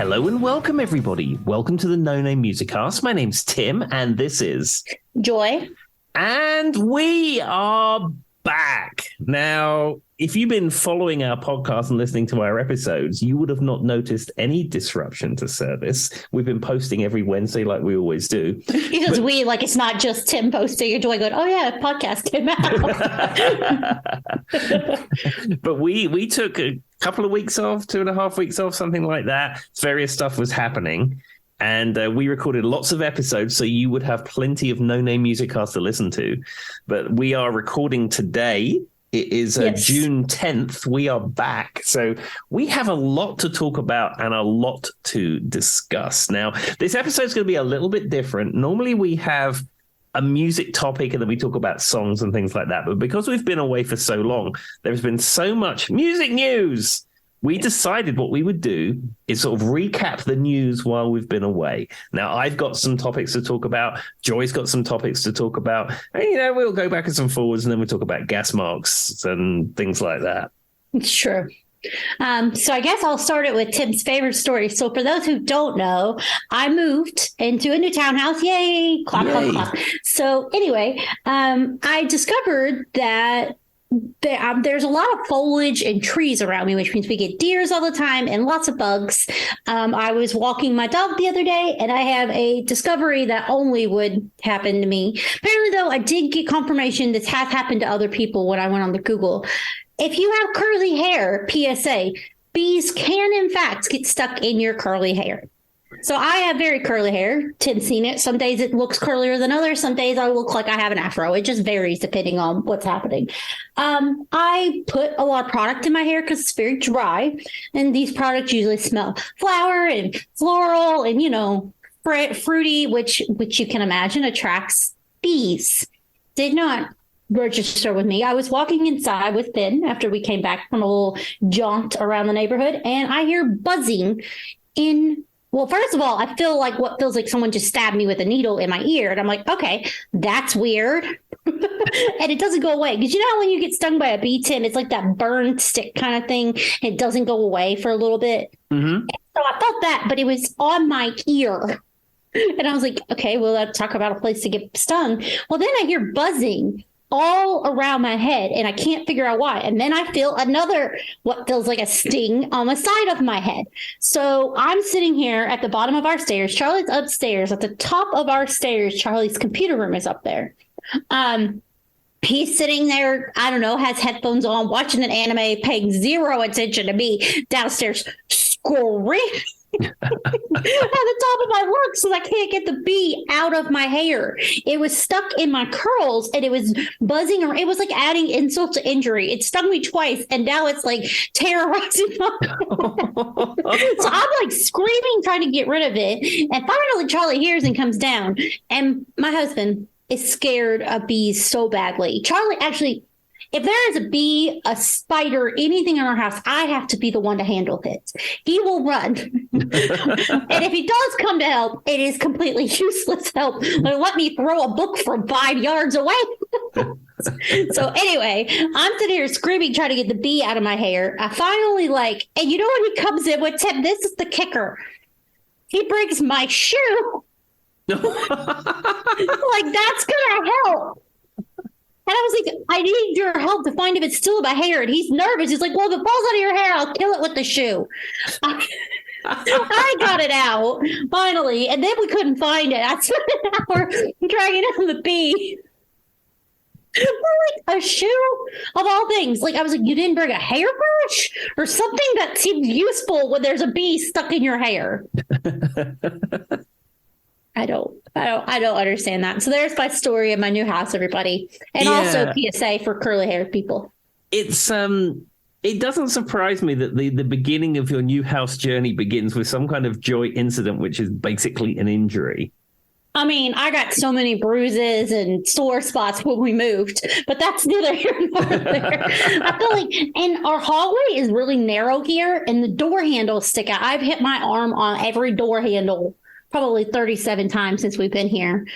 Hello and welcome, everybody. Welcome to the No Name Musicast. My name's Tim, and this is Joy. And we are back. Now, if you've been following our podcast and listening to our episodes, you would have not noticed any disruption to service. We've been posting every Wednesday like we always do. Because it's not just Tim posting and Joy going, oh yeah, podcast came out. But we took a couple of weeks off, 2.5 weeks off, something like that. Various stuff was happening. And we recorded lots of episodes, so you would have plenty of no-name Musicast to listen to. But we are recording today. It is June 10th. We are back. So we have a lot to talk about and a lot to discuss. Now, this episode is going to be a little bit different. Normally we have a music topic and then we talk about songs and things like that. But because we've been away for so long, there's been so much music news. We decided what we would do is sort of recap the news while we've been away. Now, I've got some topics to talk about. Joy's got some topics to talk about. And, we'll go backwards and forwards, and then we'll talk about gas marks and things like that. It's true. So I guess I'll start it with Tim's favorite story. So for those who don't know, I moved into a new townhouse. Yay! Clap, clap, clap. So anyway, I discovered that there's a lot of foliage and trees around me, which means we get deers all the time and lots of bugs. I was walking my dog the other day, and I have a discovery that only would happen to me. Apparently, though, I did get confirmation this has happened to other people when I went on the Google. If you have curly hair, PSA, bees can, in fact, get stuck in your curly hair. So I have very curly hair. Tim's seen it. Some days it looks curlier than others. Some days I look like I have an afro. It just varies depending on what's happening. I put a lot of product in my hair because it's very dry. And these products usually smell flower and floral and, fruity, which you can imagine attracts bees. Did not register with me. I was walking inside with Ben after we came back from a little jaunt around the neighborhood, and I hear buzzing in. Well, first of all, I feel like what feels like someone just stabbed me with a needle in my ear. And I'm like, okay, that's weird. And it doesn't go away. Because how when you get stung by a bee, Tim, it's like that burned stick kind of thing. It doesn't go away for a little bit. Mm-hmm. So I felt that, but it was on my ear. And I was like, okay, well, let's talk about a place to get stung. Well, then I hear buzzing all around my head, and I can't figure out why. And then I feel another, what feels like a sting on the side of my head. So I'm sitting here at the bottom of our stairs. Charlie's upstairs. At the top of our stairs, Charlie's computer room is up there. He's sitting there, I don't know, has headphones on, watching an anime, paying zero attention to me downstairs, screaming at the top of my lungs because I can't get the bee out of my hair. It was stuck in my curls and it was buzzing around. It was like adding insult to injury. It stung me twice and now it's like terrorizing my So I'm like screaming, trying to get rid of it. And finally Charlie hears and comes down. And my husband is scared of bees so badly. Charlie actually, if there is a bee, a spider, anything in our house, I have to be the one to handle it. He will run. And if he does come to help, it is completely useless help. Let me throw a book from 5 yards away. So anyway, I'm sitting here screaming, trying to get the bee out of my hair. I finally and you know when he comes in with Tim, this is the kicker. He brings my shoe. That's going to help. And I was like, I need your help to find if it's still in my hair. And he's nervous. He's like, well, if it falls out of your hair, I'll kill it with the shoe. I got it out, finally. And then we couldn't find it. I spent an hour dragging down the bee. A shoe of all things. I was like, you didn't bring a hairbrush or something that seemed useful when there's a bee stuck in your hair. I don't understand that. So there's my story of my new house, everybody. And also PSA for curly haired people. It's it doesn't surprise me that the beginning of your new house journey begins with some kind of joy incident, which is basically an injury. I mean, I got so many bruises and sore spots when we moved, but that's neither here nor there. I feel like, and our hallway is really narrow here, and the door handles stick out. I've hit my arm on every door handle probably 37 times since we've been here.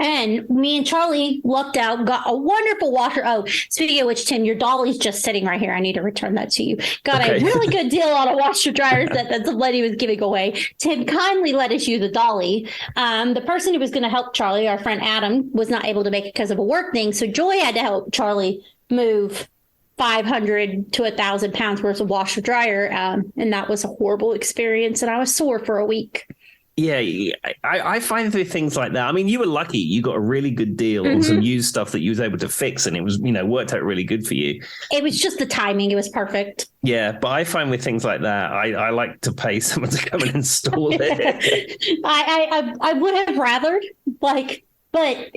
And me and Charlie lucked out, got a wonderful washer. Oh, speaking of which, Tim, your dolly's just sitting right here. I need to return that to you. Got a really good deal on a washer dryer that the lady was giving away. Tim kindly let us use the dolly. The person who was going to help Charlie, our friend Adam, was not able to make it because of a work thing. So Joy had to help Charlie move 500 to 1,000 pounds worth of washer dryer. And that was a horrible experience. And I was sore for a week. Yeah, I find things like that. I mean, you were lucky. You got a really good deal on some used stuff that you was able to fix, and it was, worked out really good for you. It was just the timing. It was perfect. Yeah, but I find with things like that, I like to pay someone to come and install it. I would have rathered, but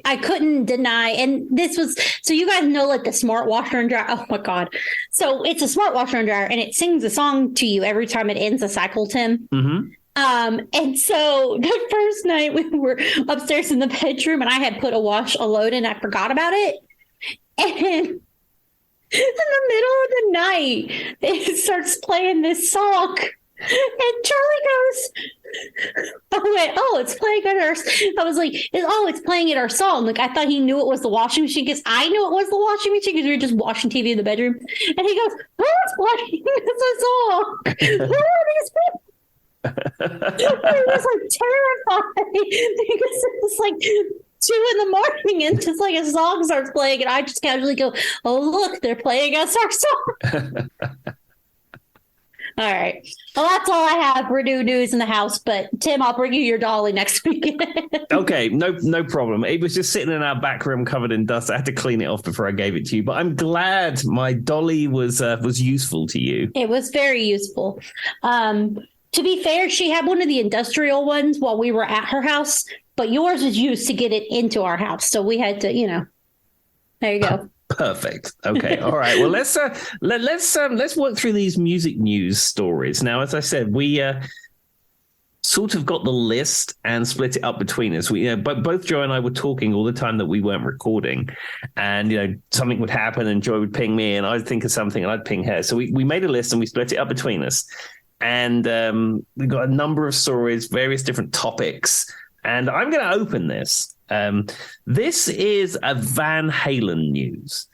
I couldn't deny. And this was, so you guys know, like the smart washer and dryer. Oh my God. So it's a smart washer and dryer, and it sings a song to you every time it ends a cycle, Tim. Mm-hmm. And so the first night we were upstairs in the bedroom and I had put a load in, I forgot about it. And in the middle of the night, it starts playing this song. And Charlie goes, oh, it's playing at our, I was like, it's playing at our song. Like, I thought he knew it was the washing machine because I knew it was the washing machine because we were just watching TV in the bedroom. And he goes, who's playing this song? Who are these people? I was like terrified because it was like 2 a.m. and just like a song starts playing and I just casually go, oh look, they're playing us our song. All right, well that's all I have for new news in the house, but Tim, I'll bring you your dolly next week. Okay, no problem. It was just sitting in our back room covered in dust. I had to clean it off before I gave it to you, but I'm glad my dolly was useful to you. It was very useful. To be fair, she had one of the industrial ones while we were at her house, but yours was used to get it into our house. So we had to, there you go. Perfect. Okay. All right. Well, let's work through these music news stories. Now, as I said, we sort of got the list and split it up between us. We, both Joy and I were talking all the time that we weren't recording, and something would happen, and Joy would ping me, and I'd think of something, and I'd ping her. So we made a list and we split it up between us. And we've got a number of stories, various different topics. And I'm going to open this. This is a Van Halen news.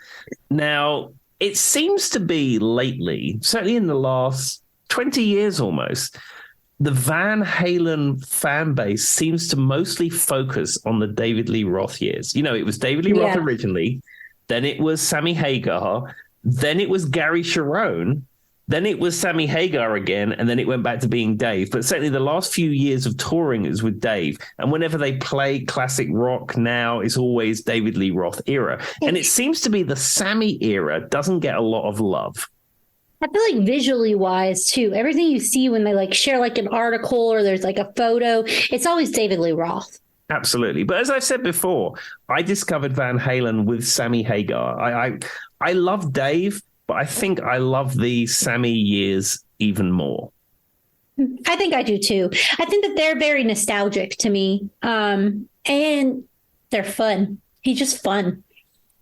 Now, it seems to be lately, certainly in the last 20 years almost, the Van Halen fan base seems to mostly focus on the David Lee Roth years. It was David Lee Roth originally, then it was Sammy Hagar, then it was Gary Cherone, then it was Sammy Hagar again, and then it went back to being Dave. But certainly the last few years of touring is with Dave. And whenever they play classic rock now, it's always David Lee Roth era. And it seems to be the Sammy era doesn't get a lot of love. I feel like visually wise, too, everything you see when they share an article or there's a photo, it's always David Lee Roth. Absolutely. But as I've said before, I discovered Van Halen with Sammy Hagar. I love Dave, but I think I love the Sammy years even more. I think I do too. I think that they're very nostalgic to me. And they're fun. He's just fun.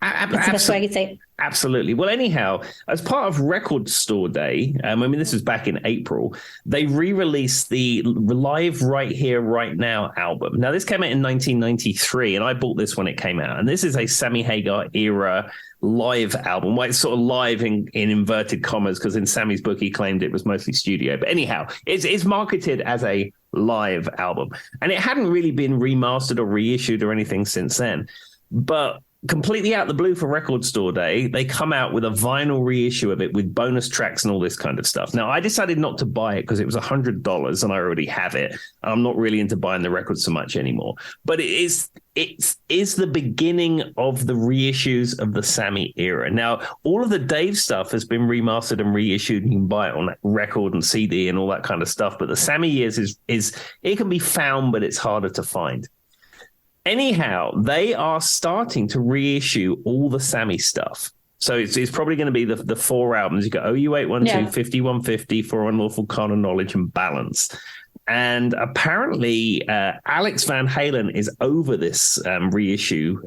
That's the best way I could say. Absolutely. Well, anyhow, as part of Record Store Day, this was back in April, they re-released the Live Right Here, Right Now album. Now, this came out in 1993, and I bought this when it came out. And this is a Sammy Hagar era live album. Well, it's sort of live in inverted commas, because in Sammy's book, he claimed it was mostly studio. But anyhow, it's marketed as a live album. And it hadn't really been remastered or reissued or anything since then. But completely out of the blue for Record Store Day, they come out with a vinyl reissue of it with bonus tracks and all this kind of stuff. Now, I decided not to buy it because it was $100 and I already have it. I'm not really into buying the records so much anymore. But it is the beginning of the reissues of the Sammy era. Now, all of the Dave stuff has been remastered and reissued. You can buy it on record and CD and all that kind of stuff. But the Sammy years is it can be found, but it's harder to find. Anyhow, they are starting to reissue all the Sammy stuff. So it's probably going to be the 4 albums. You got OU 812, 5150, For Unlawful Carnal Knowledge, and Balance. And apparently, Alex Van Halen is over this reissue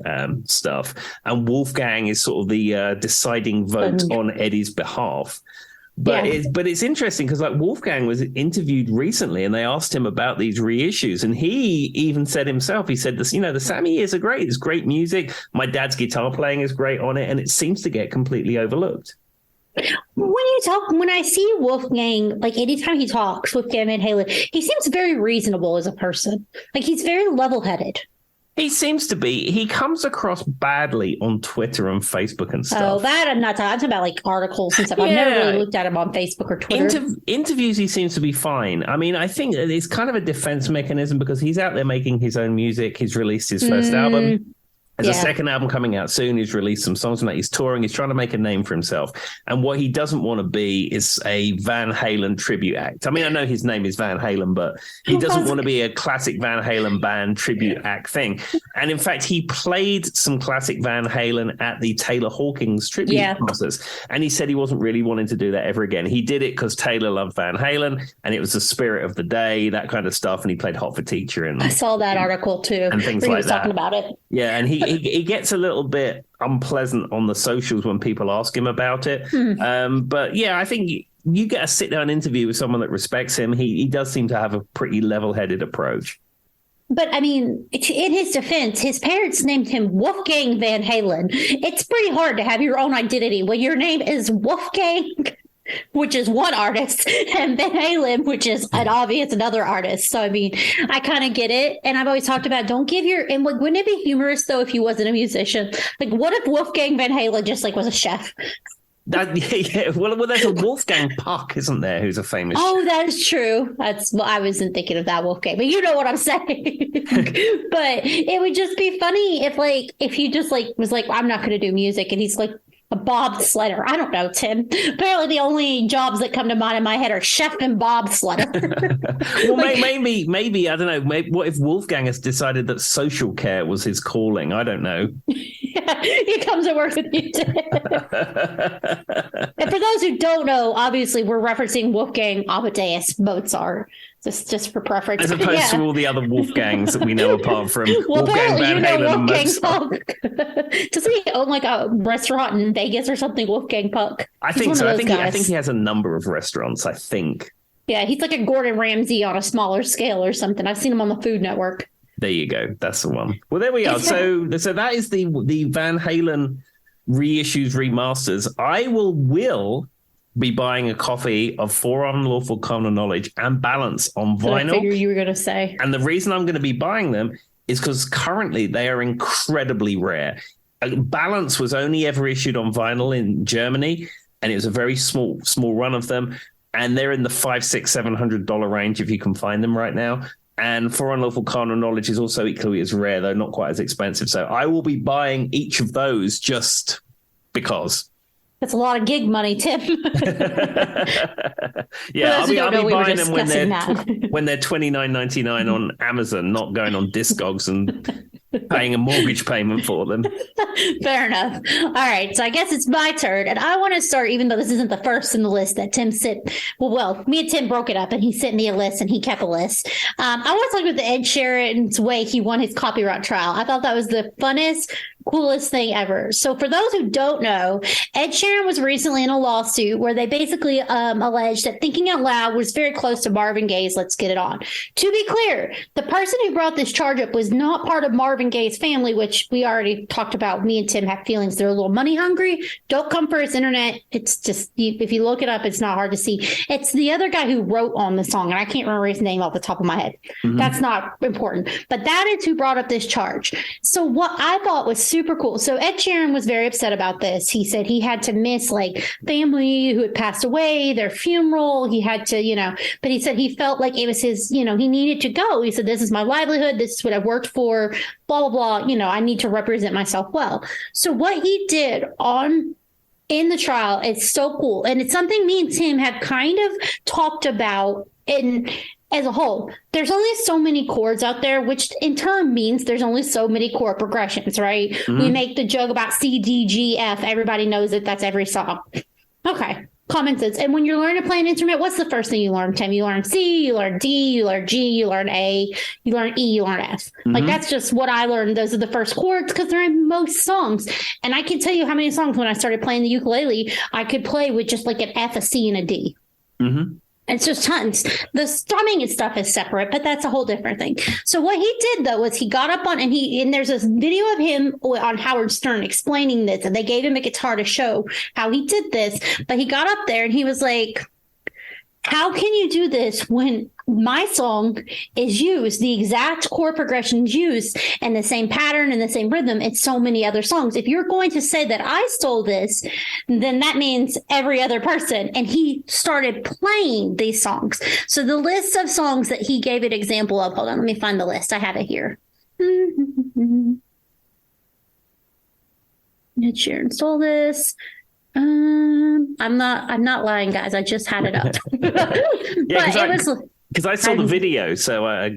stuff. And Wolfgang is sort of the deciding vote on Eddie's behalf. But it's interesting because like Wolfgang was interviewed recently and they asked him about these reissues, and he even said himself, he said this, the Sammy years are great. It's great music. My dad's guitar playing is great on it, and it seems to get completely overlooked. When I see Wolfgang, like anytime he talks, Wolfgang Van Halen, he seems very reasonable as a person. Like he's very level-headed. He seems to be. He comes across badly on Twitter and Facebook and stuff. Oh, that I'm not talking. I'm talking about like articles and stuff. Yeah. I've never really looked at him on Facebook or Twitter. Interviews, he seems to be fine. I mean, I think it's kind of a defense mechanism because he's out there making his own music. He's released his first album. There's a second album coming out soon. He's released some songs on that. He's touring. He's trying to make a name for himself. And what he doesn't want to be is a Van Halen tribute act. I mean, I know his name is Van Halen, but he doesn't want to be a classic Van Halen band tribute act thing. And in fact, he played some classic Van Halen at the Taylor Hawkins tribute concerts. And he said he wasn't really wanting to do that ever again. He did it because Taylor loved Van Halen and it was the spirit of the day, that kind of stuff. And he played Hot for Teacher. And I saw that article too. And things like that. He was talking about it. Yeah, and he gets a little bit unpleasant on the socials when people ask him about it. But yeah, I think you get a sit-down interview with someone that respects him. He does seem to have a pretty level-headed approach. But I mean, in his defense, his parents named him Wolfgang Van Halen. It's pretty hard to have your own identity when your name is Wolfgang, which is one artist, and Van Halen, which is an obvious another artist. So, I mean, I kind of get it. And I've always talked about and wouldn't it be humorous, though, if he wasn't a musician? Like, what if Wolfgang Van Halen just, like, was a chef? Well, there's a Wolfgang Puck, isn't there, who's a famous chef? Oh, that is true. I wasn't thinking of that Wolfgang, but you know what I'm saying. But it would just be funny if he just, like, was like, I'm not going to do music, and he's like, a bobsledder. I don't know, Tim. Apparently the only jobs that come to mind in my head are chef and bobsledder. Well, maybe, I don't know. Maybe, what if Wolfgang has decided that social care was his calling? I don't know. Yeah, he comes and works with you, Tim. And for those who don't know, obviously we're referencing Wolfgang Amadeus Mozart. Just for preference. As opposed to all the other Wolfgangs that we know apart from Wolfgang Van Halen and Mozart. Doesn't he own like a restaurant in Vegas or something, Wolfgang Puck? I think so. I think he has a number of restaurants, I think. Yeah, he's like a Gordon Ramsay on a smaller scale or something. I've seen him on the Food Network. There you go. That's the one. Well, there we are. So that is the Van Halen reissues, remasters. I will be buying a copy of For Unlawful Carnal Knowledge and Balance on vinyl. I figured you were going to say. And the reason I'm going to be buying them is because currently they are incredibly rare. Balance was only ever issued on vinyl in Germany, and it was a very small run of them. And they're in the $500, $600, $700 range if you can find them right now. And For Unlawful Carnal Knowledge is also equally as rare, though not quite as expensive. So I will be buying each of those just because. That's a lot of gig money, Tim. Yeah, I'll be buying them when they're $29.99 on Amazon, not going on Discogs and paying a mortgage payment for them. Fair enough. All right, so I guess it's my turn, and I want to start, even though this isn't the first in the list that Tim sent. Well, me and Tim broke it up, and he sent me a list, and he kept a list. I want to talk about the Ed Sheeran's way he won his copyright trial. I thought that was the funnest, coolest thing ever. So for those who don't know, Ed Sheeran was recently in a lawsuit where they basically alleged that Thinking Out Loud was very close to Marvin Gaye's Let's Get It On. To be clear, the person who brought this charge up was not part of Marvin Gaye's family, which we already talked about. Me and Tim have feelings. They're a little money hungry. Don't come for his internet. It's just, if you look it up, it's not hard to see. It's the other guy who wrote on the song, and I can't remember his name off the top of my head. Mm-hmm. That's not important. But that is who brought up this charge. So what I thought was super cool. So Ed Sheeran was very upset about this. He said he had to miss like family who had passed away, their funeral. He had to, but he said he felt like it was his, he needed to go. He said, this is my livelihood. This is what I've worked for, blah, blah, blah. I need to represent myself well. So what he did in the trial is so cool. And it's something me and Tim have kind of talked about as a whole. There's only so many chords out there, which in turn means there's only so many chord progressions, right? Mm-hmm. We make the joke about C, D, G, F. Everybody knows that that's every song. Okay. Common sense. And when you're learning to play an instrument, what's the first thing you learn, Tim? You learn C, you learn D, you learn G, you learn A, you learn E, you learn F. Like, that's just what I learned. Those are the first chords because they're in most songs. And I can tell you how many songs when I started playing the ukulele, I could play with just like an F, a C, and a D. It's just tons. The strumming and stuff is separate, but that's a whole different thing. So what he did though was he got up on and there's this video of him on Howard Stern explaining this, and they gave him a guitar to show how he did this. But he got up there and he was like, how can you do this when my song is used, the exact chord progressions used, and the same pattern and the same rhythm in so many other songs? If you're going to say that I stole this, then that means every other person. And he started playing these songs. So the list of songs that he gave an example of, hold on, let me find the list. I have it here. Did Sharon stole this? I'm not lying, guys. I just had it up. Because I saw the video, so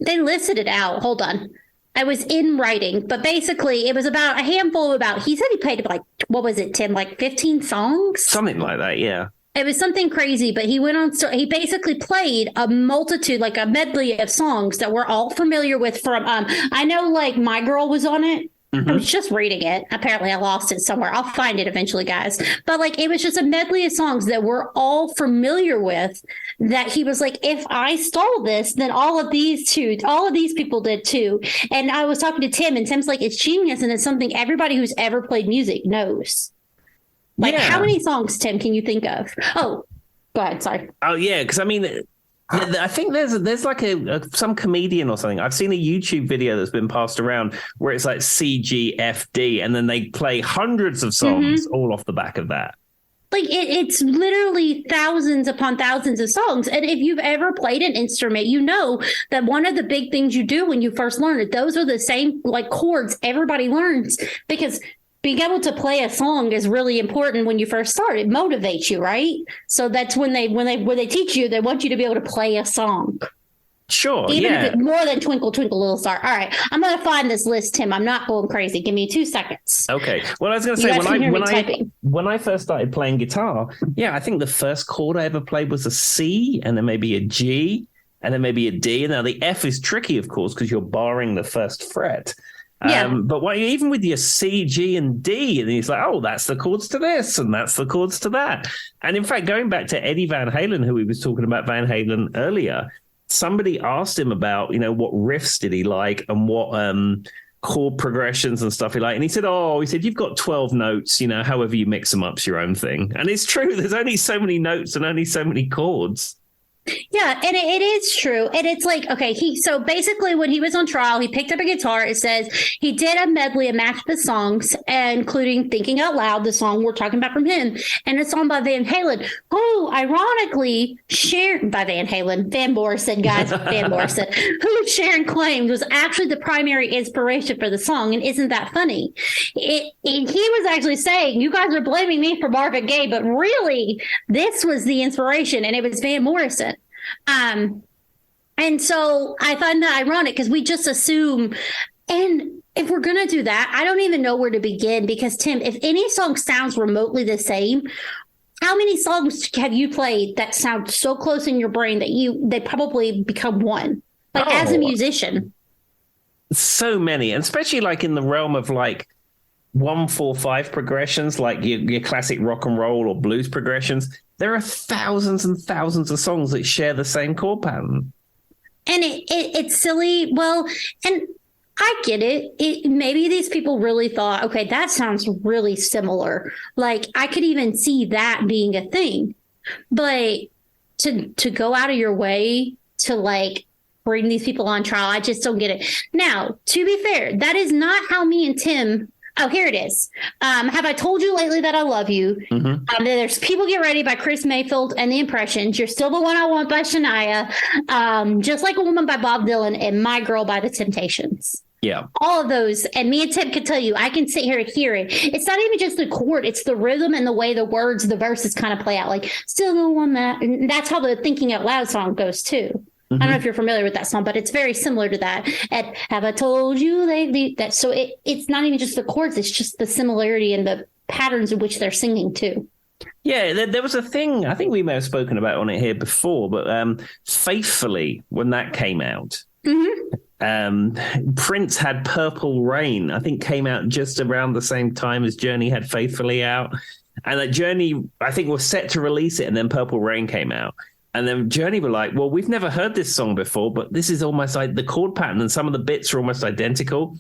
they listed it out. Hold on. I was in writing, but basically it was about a handful he said he played like, what was it, Tim? Like 15 songs? Something like that, yeah. It was something crazy, but he went on. So he basically played a multitude, like a medley of songs that we're all familiar with from, I know like My Girl was on it. I was just reading it. Apparently I lost it somewhere. I'll find it eventually, guys. But like, it was just a medley of songs that we're all familiar with, that he was like, if I stole this, then all of these people did too. And I was talking to Tim, and Tim's like, it's genius. And it's something everybody who's ever played music knows. Like, how many songs, Tim, can you think of? Oh, go ahead. Sorry. Oh, yeah. Because I mean, I think there's like some comedian or something. I've seen a YouTube video that's been passed around where it's like C, G, F, D, and then they play hundreds of songs all off the back of that. Like it's literally thousands upon thousands of songs. And if you've ever played an instrument, you know that one of the big things you do when you first learn it, those are the same like chords everybody learns, because being able to play a song is really important when you first start. It motivates you, right? So that's when they teach you, they want you to be able to play a song. Sure. Even if it's more than Twinkle, Twinkle, Little Star. All right. I'm going to find this list, Tim. I'm not going crazy. Give me 2 seconds. Okay. Well, I was going to say, when I first started playing guitar, I think the first chord I ever played was a C, and then maybe a G, and then maybe a D. Now the F is tricky, of course, because you're barring the first fret. But even with your C, G, and D, and he's like, oh, that's the chords to this, and that's the chords to that. And in fact, going back to Eddie Van Halen, who we was talking about Van Halen earlier, somebody asked him about, what riffs did he like and what chord progressions and stuff he liked. And he said, you've got 12 notes, however you mix them up's your own thing. And it's true. There's only so many notes and only so many chords. Yeah, and it is true. And it's like, okay, so basically when he was on trial, he picked up a guitar. It says he did a medley of match the songs, including Thinking Out Loud, the song we're talking about from him, and a song by Van Halen, who ironically by Van Halen, Van Morrison, guys, Van Morrison, who Sharon claimed was actually the primary inspiration for the song. And isn't that funny? He was actually saying, you guys are blaming me for Marvin Gaye, but really this was the inspiration, and it was Van Morrison. And so I find that ironic because we just assume, and if we're going to do that, I don't even know where to begin, because Tim, if any song sounds remotely the same, how many songs have you played that sound so close in your brain that they probably become one, like as a musician? So many, and especially like in the realm of like 1-4-5 progressions, like your classic rock and roll or blues progressions. There are thousands and thousands of songs that share the same chord pattern. And it's silly. Well, and I get it. Maybe these people really thought, okay, that sounds really similar. Like I could even see that being a thing. But to go out of your way to like bring these people on trial, I just don't get it. Now, to be fair, that is not how me and Tim. Oh, here it is. Have I told you lately that I love you? There's People Get Ready by Chris Mayfield and the Impressions. You're Still the One I Want by Shania. Just Like a Woman by Bob Dylan, and My Girl by The Temptations. Yeah. All of those. And me and Tim can tell you, I can sit here and hear it. It's not even just the chord. It's the rhythm and the way the words, the verses kind of play out. Like, still the one that, and that's how the Thinking Out Loud song goes too. I don't know if you're familiar with that song, but it's very similar to that. And Have I Told You Lately? That so it's not even just the chords; it's just the similarity and the patterns in which they're singing too. Yeah, there was a thing, I think we may have spoken about on it here before, but Faithfully, when that came out, Prince had Purple Rain, I think came out just around the same time as Journey had Faithfully out. And that Journey, I think, was set to release it, and then Purple Rain came out. And then Journey were like, well, we've never heard this song before, but this is almost like the chord pattern and some of the bits are almost identical.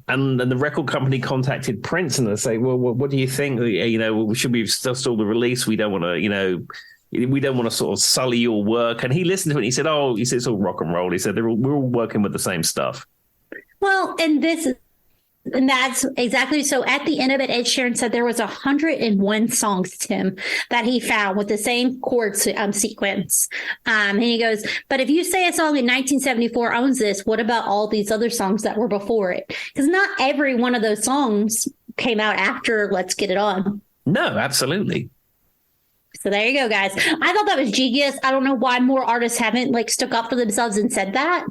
And then the record company contacted Prince and they say, well, what do you think? You know, should we stall the release? We don't want to, you know, we don't want to sort of sully your work. And he listened to it and he said, it's all rock and roll. He said, we're all working with the same stuff. Well, and that's exactly so. At the end of it, Ed Sheeran said there was 101 songs, Tim, that he found with the same chord sequence. And he goes, but if you say a song in 1974 owns this, what about all these other songs that were before it? Because not every one of those songs came out after Let's Get It On. No, absolutely. So there you go, guys. I thought that was genius. I don't know why more artists haven't stuck up for themselves and said that.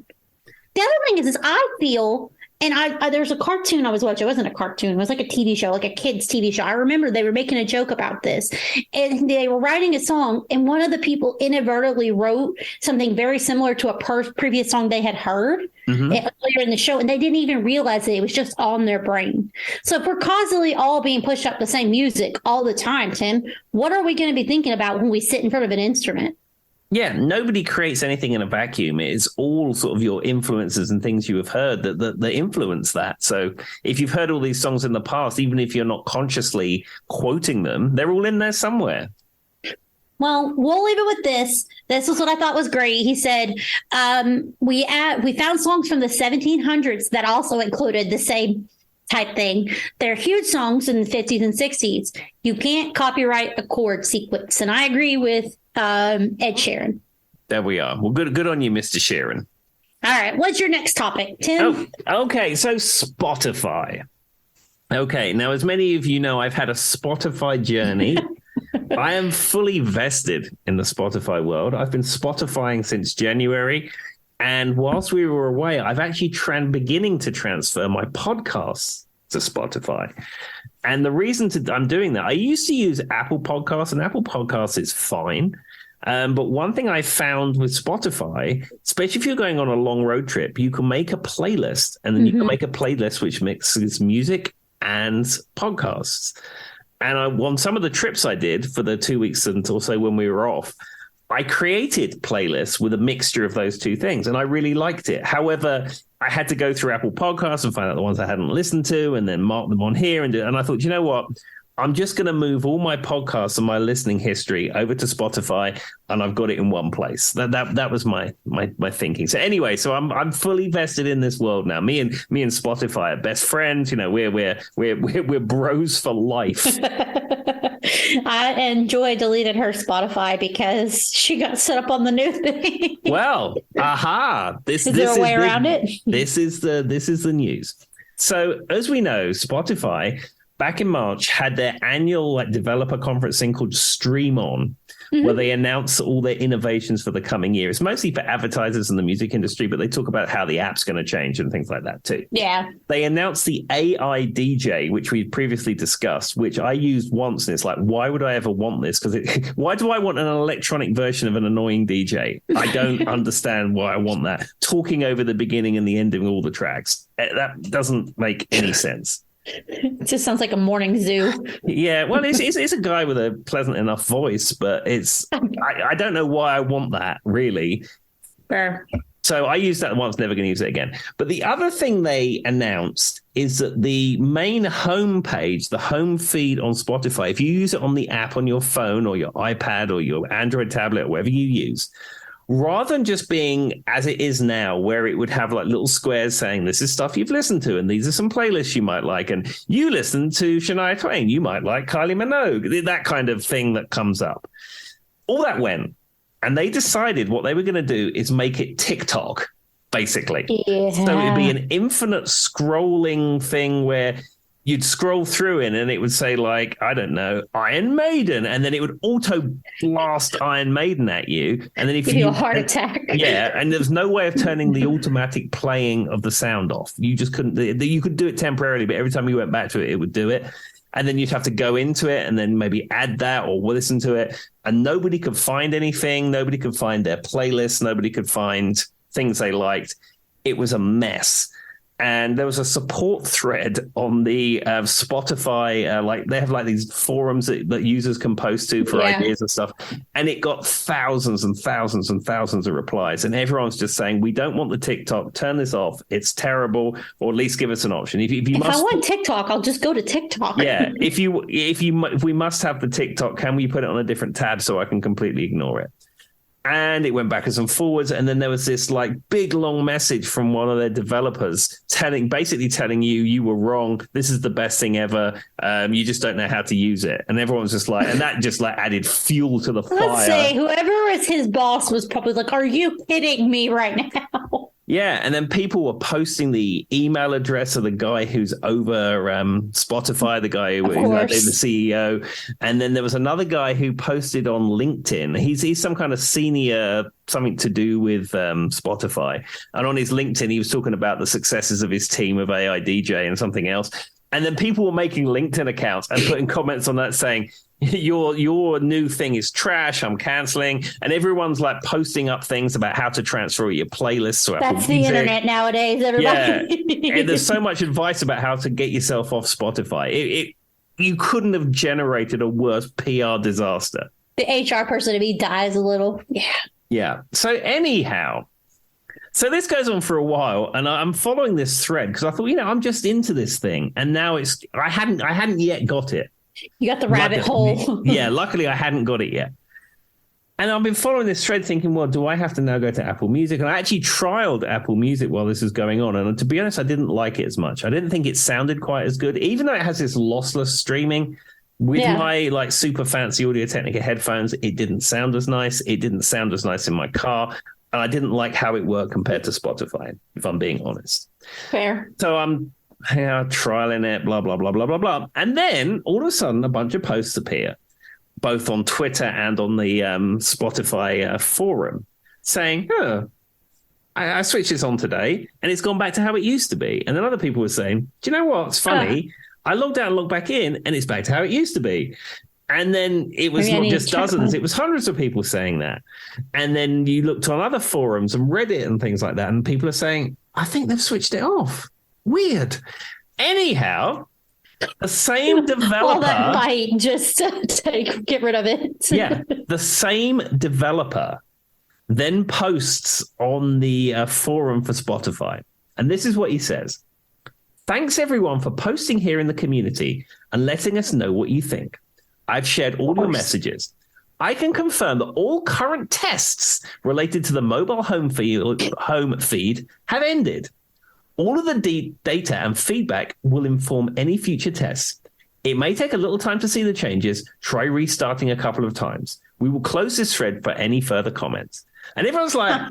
The other thing is I feel. And I there's a cartoon I was watching. It wasn't a cartoon. It was like a TV show, like a kid's TV show. I remember they were making a joke about this. And they were writing a song. And one of the people inadvertently wrote something very similar to a previous song they had heard earlier in the show. And they didn't even realize that it was just on their brain. So if we're constantly all being pushed up the same music all the time, Tim, what are we going to be thinking about when we sit in front of an instrument? Yeah, nobody creates anything in a vacuum. It's all sort of your influences and things you have heard that influence that. So if you've heard all these songs in the past, even if you're not consciously quoting them, they're all in there somewhere. Well, we'll leave it with this. This is what I thought was great. He said, we found songs from the 1700s that also included the same type thing. They're huge songs in the 50s and 60s. You can't copyright a chord sequence. And I agree with Ed Sheeran. There we are. Well, good on you, Mr. Sheeran. All right. What's your next topic, Tim? Oh, okay. So Spotify. Okay. Now, as many of you know, I've had a Spotify journey. I am fully vested in the Spotify world. I've been Spotifying since January. And whilst we were away, I've actually beginning to transfer my podcasts to Spotify. And the reason I'm doing that, I used to use Apple Podcasts, and Apple Podcasts is fine. But one thing I found with Spotify, especially if you're going on a long road trip, you can make a playlist, and then you can make a playlist which mixes music and podcasts. And on some of the trips I did for the 2 weeks and also when we were off, I created playlists with a mixture of those two things, and I really liked it. However, I had to go through Apple Podcasts and find out the ones I hadn't listened to and then mark them on here. And I thought, you know what? I'm just going to move all my podcasts and my listening history over to Spotify, and I've got it in one place. That was my thinking. So anyway, so I'm fully vested in this world now. Me and Spotify are best friends. You know, we're bros for life. And Joy deleted her Spotify because she got set up on the new thing. Well, aha! Is there a way around it? This is the news. So as we know, Spotify back in March had their annual developer conference thing called Stream On, where they announce all their innovations for the coming year. It's mostly for advertisers in the music industry, but they talk about how the app's going to change and things like that too. Yeah. They announced the AI DJ, which we previously discussed, which I used once. And it's like, why would I ever want this? Because why do I want an electronic version of an annoying DJ? I don't understand why I want that. Talking over the beginning and the ending of all the tracks. That doesn't make any sense. It just sounds like a morning zoo. Yeah, well, it's a guy with a pleasant enough voice, but I don't know why I want that, really. Fair. So I used that once, never going to use it again. But the other thing they announced is that the main homepage, the home feed on Spotify, if you use it on the app on your phone or your iPad or your Android tablet, or whatever you use, rather than just being as it is now, where it would have little squares saying this is stuff you've listened to and these are some playlists you might like, and you listen to Shania Twain, you might like Kylie Minogue, that kind of thing that comes up. All that went, and they decided what they were going to do is make it TikTok, basically. Yeah. So it'd be an infinite scrolling thing where you'd scroll through it and it would say I don't know, Iron Maiden. And then it would auto blast Iron Maiden at you. And then if give you a heart attack. Yeah. And there's no way of turning the automatic playing of the sound off. You just couldn't, you could do it temporarily, but every time you went back to it, it would do it. and then you'd have to go into it and then maybe add that or listen to it. And nobody could find anything. Nobody could find their playlist. Nobody could find things they liked. It was a mess. And there was a support thread on the Spotify, like they have like these forums that users can post to for ideas and stuff. And it got thousands and thousands and thousands of replies. And everyone's just saying, we don't want the TikTok, turn this off. It's terrible, or at least give us an option. If I want TikTok, I'll just go to TikTok. Yeah. If we must have the TikTok, can we put it on a different tab so I can completely ignore it? And it went backwards and forwards. And then there was this like big, long message from one of their developers basically telling you were wrong. This is the best thing ever. You just don't know how to use it. And everyone's just like, and that just like added fuel to the fire. Let's say whoever was his boss was probably like, are you kidding me right now? Yeah, and then people were posting the email address of the guy who's over Spotify, the guy who's the CEO. And then there was another guy who posted on LinkedIn. He's some kind of senior, something to do with Spotify. And on his LinkedIn, he was talking about the successes of his team of AI DJ and something else. And then people were making LinkedIn accounts and putting comments on that saying, your new thing is trash, I'm canceling. And everyone's like posting up things about how to transfer your playlists to Apple That's the Music. Internet nowadays, everybody. Yeah. And there's so much advice about how to get yourself off Spotify. You couldn't have generated a worse PR disaster. The HR person to me dies a little. Yeah. So anyhow, so this goes on for a while, and I'm following this thread because I thought, I'm just into this thing, and now I hadn't yet got it. You got the rabbit hole. Yeah, luckily I hadn't got it yet. And I've been following this thread thinking, well, do I have to now go to Apple Music? And I actually trialed Apple Music while this was going on. And to be honest, I didn't like it as much. I didn't think it sounded quite as good, even though it has this lossless streaming. With my like super fancy Audio-Technica headphones, it didn't sound as nice. It didn't sound as nice in my car. And I didn't like how it worked compared to Spotify, if I'm being honest. Fair. So I'm trialing it, blah, blah, blah, blah, blah, blah. And then all of a sudden, a bunch of posts appear, both on Twitter and on the Spotify forum, saying, I switched this on today, and it's gone back to how it used to be. And then other people were saying, do you know what's funny? I logged out and logged back in, and it's back to how it used to be. And then it was not just dozens, it was hundreds of people saying that. And then you looked on other forums and Reddit and things like that, and people are saying, I think they've switched it off. Weird. Anyhow, the same developer... all that fight just to get rid of it. Yeah, the same developer then posts on the forum for Spotify. And this is what he says. Thanks, everyone, for posting here in the community and letting us know what you think. I've shared all your messages. I can confirm that all current tests related to the mobile home feed have ended. All of the data and feedback will inform any future tests. It may take a little time to see the changes. Try restarting a couple of times. We will close this thread for any further comments. And everyone's like,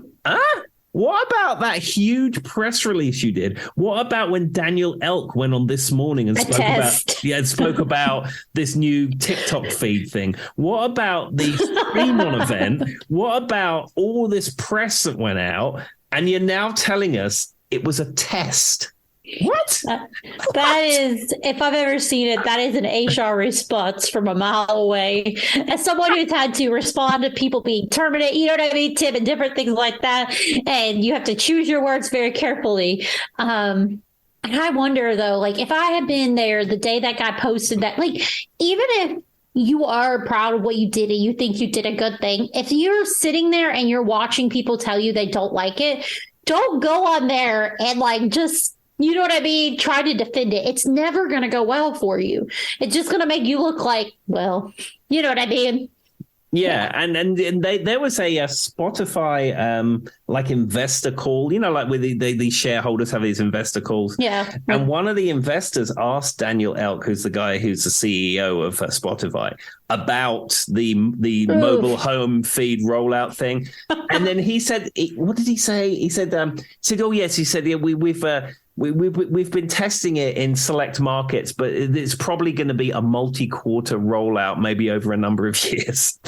what about that huge press release you did? What about when Daniel Elk went on This Morning and spoke about this new TikTok feed thing? What about the Stream On event? What about all this press that went out? And you're now telling us it was a test. What? That is, if I've ever seen it, that is an HR response from a mile away. As someone who's had to respond to people being terminated, you know what I mean, Tim, and different things like that. And you have to choose your words very carefully. And I wonder, though, like, if I had been there the day that guy posted that, like, even if you are proud of what you did and you think you did a good thing, if you're sitting there and you're watching people tell you they don't like it, don't go on there and, like, just... you know what I mean? Try to defend it. It's never going to go well for you. It's just going to make you look like, well, you know what I mean? Yeah, and there was a Spotify like investor call, like where the shareholders have these investor calls. Yeah. And one of the investors asked Daniel Elk, who's the guy who's the CEO of Spotify, about the mobile home feed rollout thing. And then he said, what did he say? He said, oh, yes, he said, yeah, we've been testing it in select markets, but it's probably going to be a multi-quarter rollout, maybe over a number of years.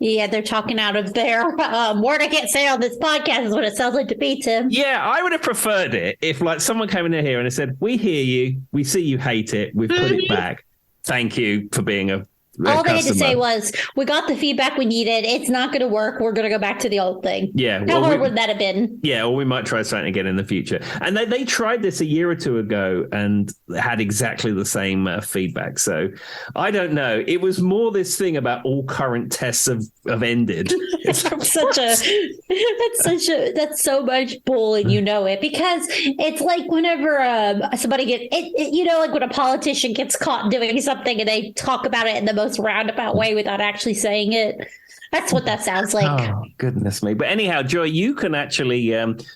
Yeah, they're talking out of their word I can't say on this podcast is what it sounds like to me, Tim. Yeah, I would have preferred it if like someone came in here and they said, "We hear you, we see you hate it, we've put it back. Thank you for being a all they had to customer." say was, "We got the feedback we needed. It's not going to work. We're going to go back to the old thing." Yeah, How hard would that have been? Yeah, or we might try something again in the future. And they tried this a year or two ago and had exactly the same feedback. So I don't know. It was more this thing about all current tests have ended. It's that's so much bull, and you know it, because it's like whenever somebody like when a politician gets caught doing something and they talk about it in the most roundabout way without actually saying it. That's what that sounds like. Oh, goodness me. But anyhow, Joy, you can actually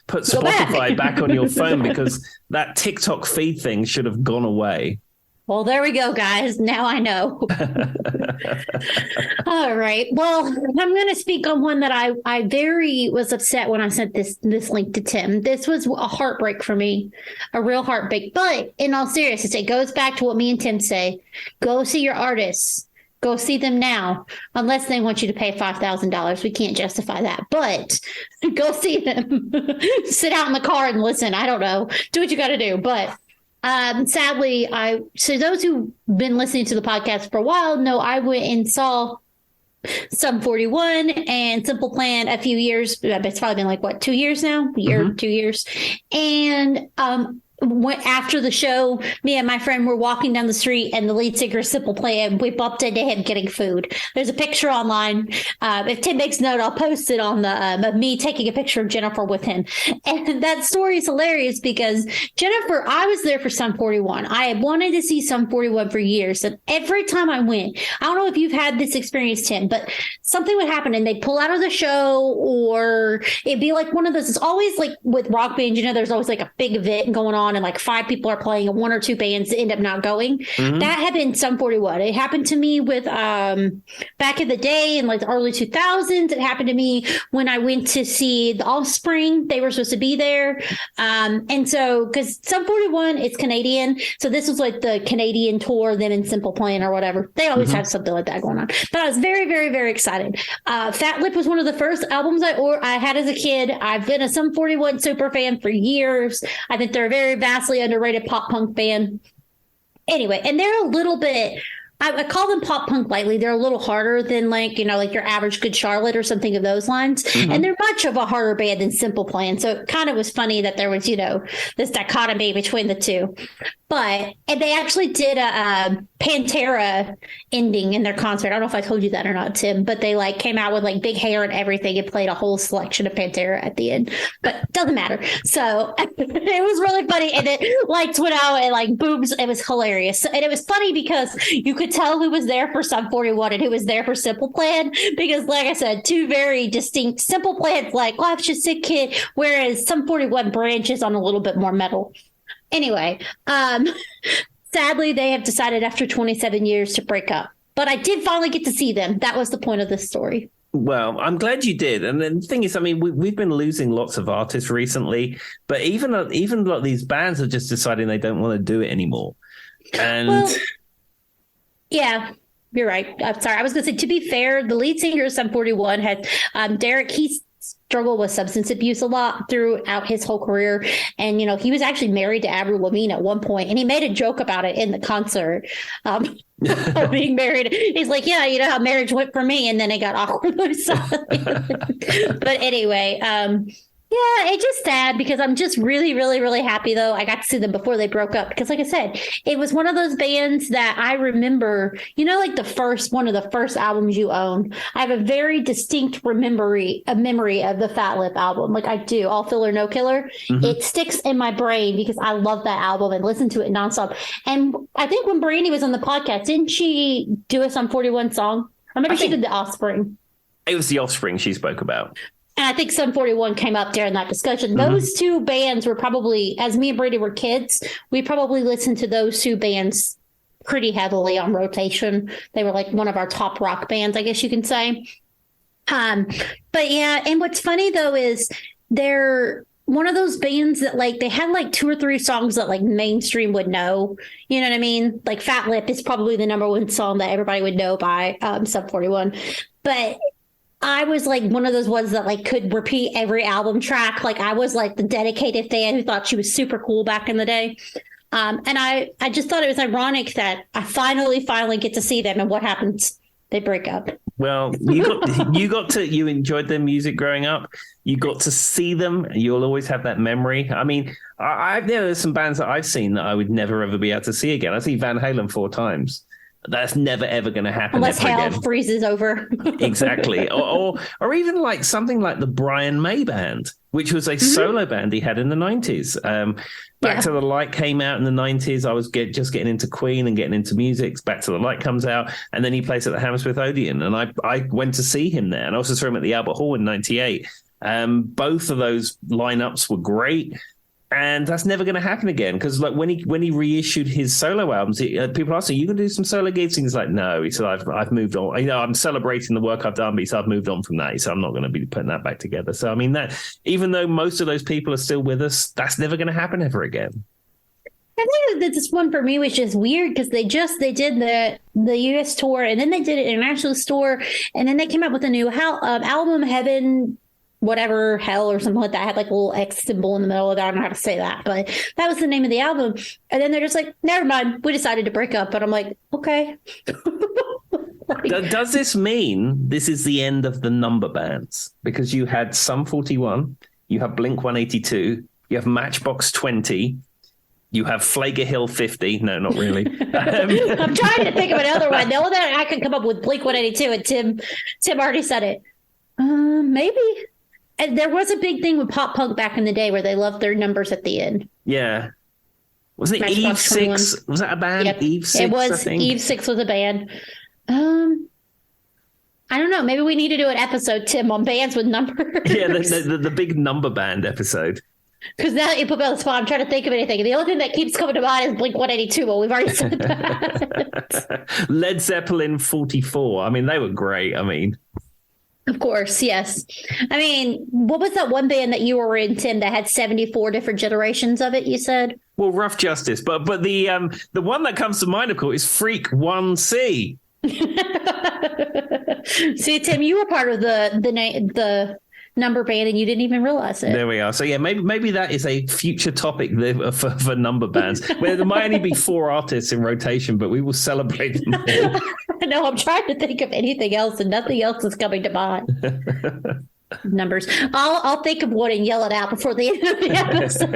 put Spotify back on your phone because that TikTok feed thing should have gone away. Well, there we go, guys. Now I know. All right. Well, I'm going to speak on one that I very was upset when I sent this link to Tim. This was a heartbreak for me, a real heartbreak. But in all seriousness, it goes back to what me and Tim say. Go see your artists. Go see them now, unless they want you to pay $5,000. We can't justify that, but go see them. Sit out in the car and listen. I don't know. Do what you got to do. But sadly, so those who've been listening to the podcast for a while know I went and saw Sum 41 and Simple Plan a few years. It's probably been like, 2 years now? 2 years. And after the show, me and my friend were walking down the street, and the lead singer of Simple Plan, we bumped into him getting food. There's a picture online. If Tim makes note, I'll post it on the of me taking a picture of Jennifer with him. And that story is hilarious because Jennifer, I was there for Sum 41. I had wanted to see Sum 41 for years, and every time I went, I don't know if you've had this experience, Tim, but something would happen and they'd pull out of the show, or it'd be like one of those. It's always like with rock bands, there's always like a big event going on, and like 5 people are playing, and 1 or 2 bands end up not going. Mm-hmm. That happened Sum 41. It happened to me with back in the day in like the early 2000s. It happened to me when I went to see The Offspring. They were supposed to be there. And so, because Sum 41 is Canadian, so this was like the Canadian tour, them in Simple Plan or whatever. They always have something like that going on. But I was very, very, very excited. Fat Lip was one of the first albums I had as a kid. I've been a Sum 41 super fan for years. I think they're a very vastly underrated pop punk band. Anyway, and they're a little bit, I call them pop punk lightly. They're a little harder than like your average Good Charlotte or something of those lines. Mm-hmm. And they're much of a harder band than Simple Plan. So it kind of was funny that there was, this dichotomy between the two. And they actually did a Pantera ending in their concert. I don't know if I told you that or not, Tim, but they like came out with like big hair and everything and played a whole selection of Pantera at the end, but doesn't matter. So it was really funny. And it lights went out and like boobs. It was hilarious. And it was funny because you could tell who was there for Sum 41 and who was there for Simple Plan, because like I said, 2 very distinct. Simple Plan's like, life's just sick, kid, whereas Sum 41 branches on a little bit more metal. Anyway, sadly, they have decided after 27 years to break up. But I did finally get to see them. That was the point of this story. Well, I'm glad you did. And then the thing is, I mean, we've been losing lots of artists recently, but even like these bands are just deciding they don't want to do it anymore. And yeah, you're right. I'm sorry. I was going to say, to be fair, the lead singer of Sum 41 had Derek. He struggled with substance abuse a lot throughout his whole career. And, he was actually married to Avril Lavigne at one point, and he made a joke about it in the concert. Being married. He's like, yeah, you know how marriage went for me. And then it got awkwardly silent. But anyway, yeah, it's just sad because I'm just really, really, really happy, though. I got to see them before they broke up because, like I said, it was one of those bands that I remember, like one of the first albums you own. I have a very distinct memory of the Fat Lip album. Like I do, All Filler, No Killer. Mm-hmm. It sticks in my brain because I love that album and listen to it nonstop. And I think when Brandy was on the podcast, didn't she do a Sum 41 song? Or maybe she did The Offspring. It was The Offspring she spoke about. And I think Sum 41 came up during that discussion. Mm-hmm. Those 2 bands were probably, as me and Brady were kids, we probably listened to those 2 bands pretty heavily on rotation. They were like one of our top rock bands, I guess you can say. But yeah, and what's funny though is they're one of those bands that like they had like 2 or 3 songs that like mainstream would know. You know what I mean? Like Fat Lip is probably the #1 song that everybody would know by Sum 41. But I was like one of those ones that like could repeat every album track. Like I was like the dedicated fan who thought she was super cool back in the day. And I just thought it was ironic that I finally get to see them, and what happens? They break up. Well, you enjoyed their music growing up. You got to see them. You'll always have that memory. I mean, there's some bands that I've seen that I would never ever be able to see again. I see Van Halen 4 times. That's never ever going to happen unless hell again. Freezes over. Exactly, or even like something like the Brian May Band, which was a solo band he had in the 90s. Back to the Light came out in the 90s. I was just getting into Queen and getting into music. Back to the Light comes out, and then he plays at the Hammersmith Odeon, and I went to see him there, and I also saw him at the Albert Hall in '98. Both of those lineups were great. And that's never going to happen again, because like when he reissued his solo albums, people asked him, "You can do some solo gigs?" And he's like, "No." He said, "I've moved on. You know, I'm celebrating the work I've done, but he said, I've moved on from that." He said, "I'm not going to be putting that back together." So I mean, that even though most of those people are still with us, that's never going to happen ever again. I think that this one for me was just weird because they did the US tour, and then they did an international tour, and then they came out with a new album, Heaven. Whatever hell or something like that. I had like a little X symbol in the middle of that. I don't know how to say that, but that was the name of the album. And then they're just like, never mind, we decided to break up. But I'm like, okay. Does this mean this is the end of the number bands? Because you had Sum 41, you have Blink 182, you have Matchbox 20, you have Flager Hill 50. No, not really. I'm trying to think of another one. The only that I can come up with Blink 182, and Tim already said it. Maybe. And there was a big thing with pop punk back in the day where they loved their numbers at the end. Yeah. Wasn't it Eve 6? Was that a band? Yep. Eve 6, it was. I think. Eve 6 was a band. I don't know. Maybe we need to do an episode, Tim, on bands with numbers. Yeah, the big number band episode. Because now that you put me on the spot, I'm trying to think of anything. The only thing that keeps coming to mind is Blink 182. Well, we've already said that. Led Zeppelin 44. I mean, they were great. I mean... Of course, yes. I mean, what was that one band that you were in, Tim, that had 74 different generations of it, you said? Well, Rough Justice, but the one that comes to mind, of course, is Freak 1C. See, Tim, you were part of the number band and you didn't even realize it. There we are. So yeah, maybe that is a future topic for number bands. Where there might only be 4 artists in rotation, but we will celebrate them all. No, I'm trying to think of anything else, and nothing else is coming to mind. Numbers. I'll think of one and yell it out before the end of the episode.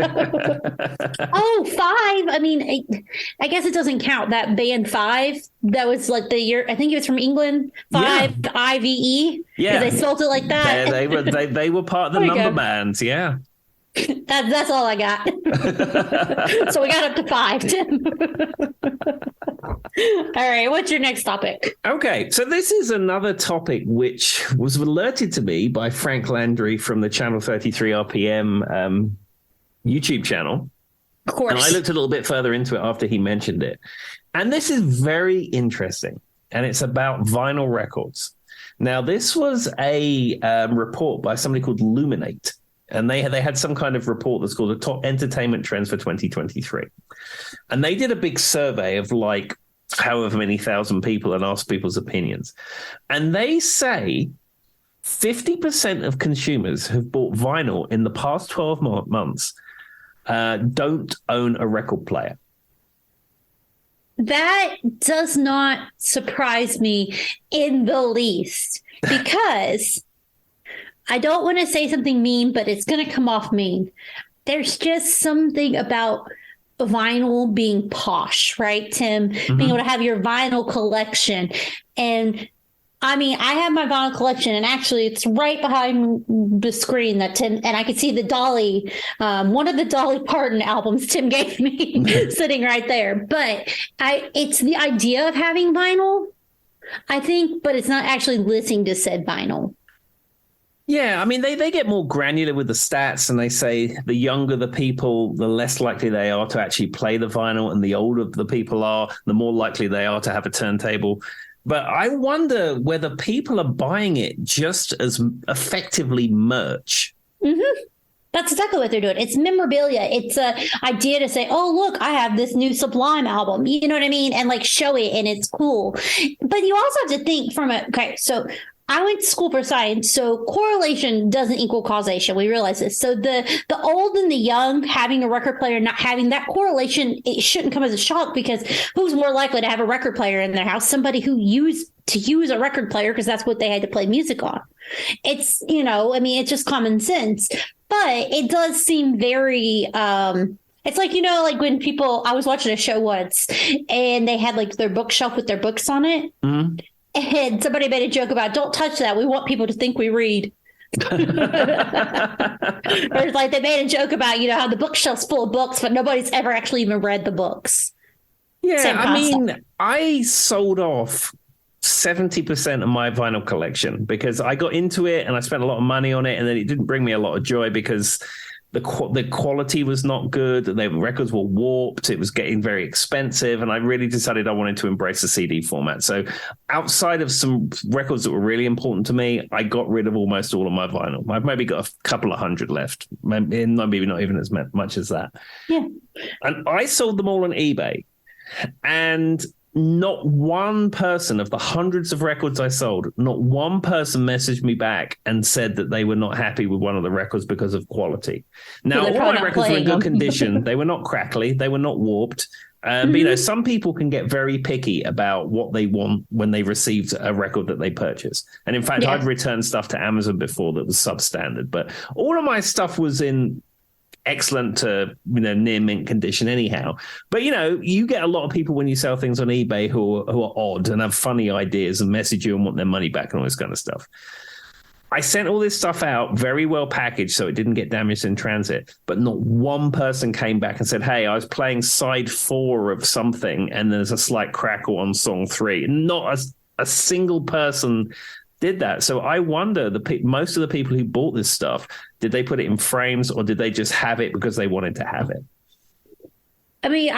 5. I mean, I guess it doesn't count. That band 5. That was like the year. I think it was from England. 5 IVE. Yeah, they spelled it like that. They were part of the number bands. Yeah. That's all I got. So we got up to 5, Tim. All right, what's your next topic? Okay, so this is another topic which was alerted to me by Frank Landry from the Channel 33 RPM YouTube channel. Of course. And I looked a little bit further into it after he mentioned it. And this is very interesting, and it's about vinyl records. Now, this was a report by somebody called Luminate. And they had some kind of report that's called the Top Entertainment Trends for 2023. And they did a big survey of like however many thousand people and asked people's opinions. And they say 50% of consumers who've bought vinyl in the past 12 months don't own a record player. That does not surprise me in the least, because... I don't want to say something mean, but it's going to come off mean. There's just something about vinyl being posh, right, Tim? Mm-hmm. Being able to have your vinyl collection. And I mean, I have my vinyl collection, and actually it's right behind the screen that Tim, and I can see the Dolly, one of the Dolly Parton albums Tim gave me sitting right there. But it's the idea of having vinyl, I think, but it's not actually listening to said vinyl. Yeah, I mean, they get more granular with the stats, and they say the younger the people, the less likely they are to actually play the vinyl, and the older the people are, the more likely they are to have a turntable. But I wonder whether people are buying it just as effectively merch. Mm-hmm. That's exactly what they're doing. It's memorabilia. It's an idea to say, oh, look, I have this new Sublime album. You know what I mean? And like show it, and it's cool. But you also have to think from so I went to school for science, so correlation doesn't equal causation. We realize this. So the old and the young having a record player, not having that correlation, it shouldn't come as a shock, because who's more likely to have a record player in their house? Somebody who used a record player because that's what they had to play music on. It's, it's just common sense, but it does seem very, it's like, like when I was watching a show once and they had like their bookshelf with their books on it. Mm-hmm. And somebody made a joke about, don't touch that. We want people to think we read. Or it's like they made a joke about, how the bookshelf's full of books, but nobody's ever actually even read the books. Yeah, I mean, I sold off 70% of my vinyl collection because I got into it and I spent a lot of money on it, and then it didn't bring me a lot of joy because the quality was not good. The records were warped. It was getting very expensive. And I really decided I wanted to embrace the CD format. So outside of some records that were really important to me, I got rid of almost all of my vinyl. I've maybe got a couple of hundred left, maybe not even as much as that. Yeah. And I sold them all on eBay. And not one person of the hundreds of records I sold, not one person messaged me back and said that they were not happy with one of the records because of quality. Now, all my records were in good condition. They were not crackly. They were not warped. But, some people can get very picky about what they want when they received a record that they purchase. And in fact, I've returned stuff to Amazon before that was substandard. But all of my stuff was in excellent to near mint condition anyhow. But you get a lot of people when you sell things on eBay who are odd and have funny ideas and message you and want their money back and all this kind of stuff. I sent all this stuff out very well packaged so it didn't get damaged in transit, but not one person came back and said, hey, I was playing side 4 of something and there's a slight crackle on song 3. Not a single person did that. So I wonder, most of the people who bought this stuff, did they put it in frames or did they just have it because they wanted to have it? I mean,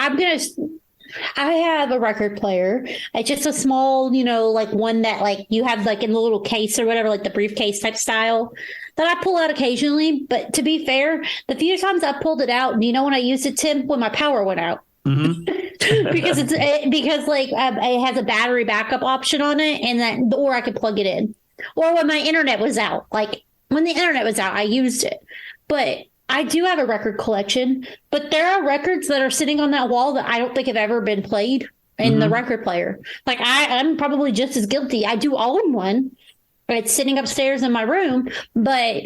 I have a record player. It's just a small, like one that like you have like in the little case or whatever, like the briefcase type style that I pull out occasionally. But to be fair, the few times I pulled it out, when I used it, Tim, when my power went out. Mm-hmm. because it has a battery backup option on it, and or I could plug it in, or when my internet was out. Like when the internet was out, I used it. But I do have a record collection, but there are records that are sitting on that wall that I don't think have ever been played in the record player. Like I'm probably just as guilty. I do own one, but it's sitting upstairs in my room, but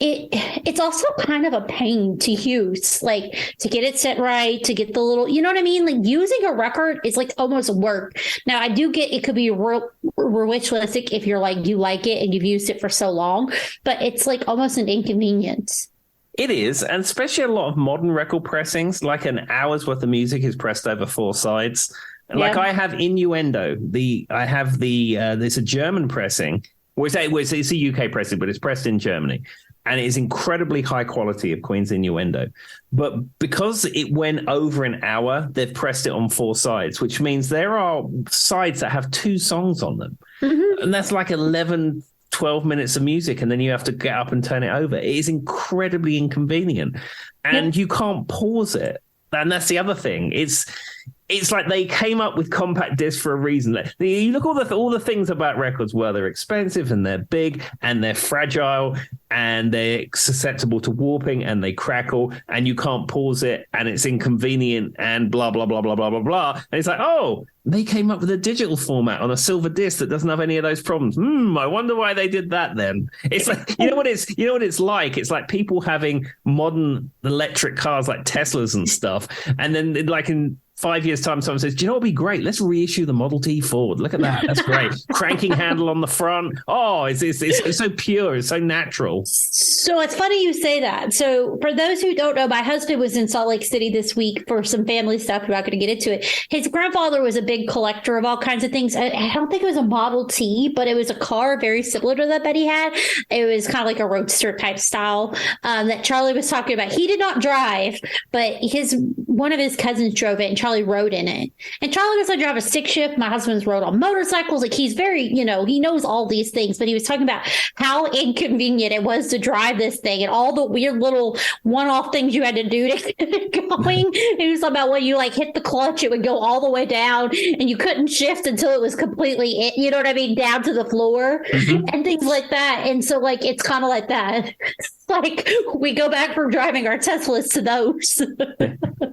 it's also kind of a pain to use, like to get it set right, to get the little, you know what I mean? Like using a record is like almost work. Now I do get, it could be ritualistic if you're like, you like it and you've used it for so long, but it's like almost an inconvenience. It is, and especially a lot of modern record pressings, like an hour's worth of music is pressed over 4 sides. And like I have Innuendo, there's a German pressing, it's a UK pressing, but it's pressed in Germany. And it is incredibly high quality of Queen's Innuendo. But because it went over an hour, they've pressed it on 4 sides, which means there are sides that have 2 songs on them. Mm-hmm. And that's like 12 minutes of music, and then you have to get up and turn it over. It is incredibly inconvenient. And you can't pause it. And that's the other thing. It's like they came up with compact discs for a reason. You look all the things about records. Well, they're expensive and they're big and they're fragile and they're susceptible to warping and they crackle and you can't pause it and it's inconvenient and blah blah blah blah blah blah blah. And it's like, oh, they came up with a digital format on a silver disc that doesn't have any of those problems. I wonder why they did that then. It's like, you know what it's like? It's like people having modern electric cars like Teslas and stuff, and then like in 5 years' time, someone says, do you know what would be great? Let's reissue the Model T Ford. Look at that. That's great. Cranking handle on the front. Oh, it's so pure. It's so natural. So it's funny you say that. So for those who don't know, my husband was in Salt Lake City this week for some family stuff. We're not going to get into it. His grandfather was a big collector of all kinds of things. I don't think it was a Model T, but it was a car very similar to that he had. It was kind of like a roadster type style that Charlie was talking about. He did not drive, but his one of his cousins drove it and Charlie rode in it. And Charlie doesn't drive a stick shift. My husband's rode on motorcycles. Like he's very, he knows all these things, but he was talking about how inconvenient it was to drive this thing and all the weird little one-off things you had to do to get it going. He was talking about when you like hit the clutch, it would go all the way down and you couldn't shift until it was completely, down to the floor and things like that. And so like, it's kind of like that. Like we go back from driving our Teslas to those.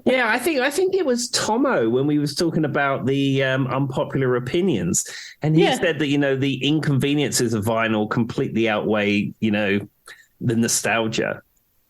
Yeah, I think it was Tomo when we was talking about the unpopular opinions, and he said that the inconveniences of vinyl completely outweigh the nostalgia.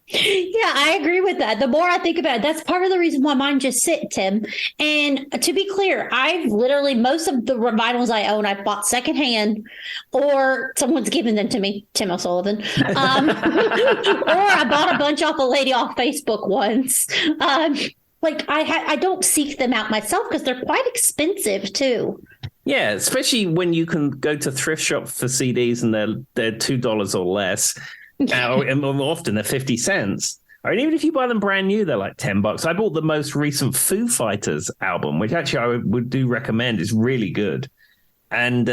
Yeah, I agree with that. The more I think about it, that's part of the reason why mine just sit, Tim. And to be clear, I've literally, most of the vinyls I own, I've bought secondhand or someone's given them to me, Tim O'Sullivan. Or I bought a bunch off a lady off Facebook once. I don't seek them out myself because they're quite expensive too. Yeah, especially when you can go to thrift shop for CDs and they're $2 or less. And more often they're 50 cents. I mean, even if you buy them brand new, they're like $10. I bought the most recent Foo Fighters album, which actually I would do recommend. It's really good. And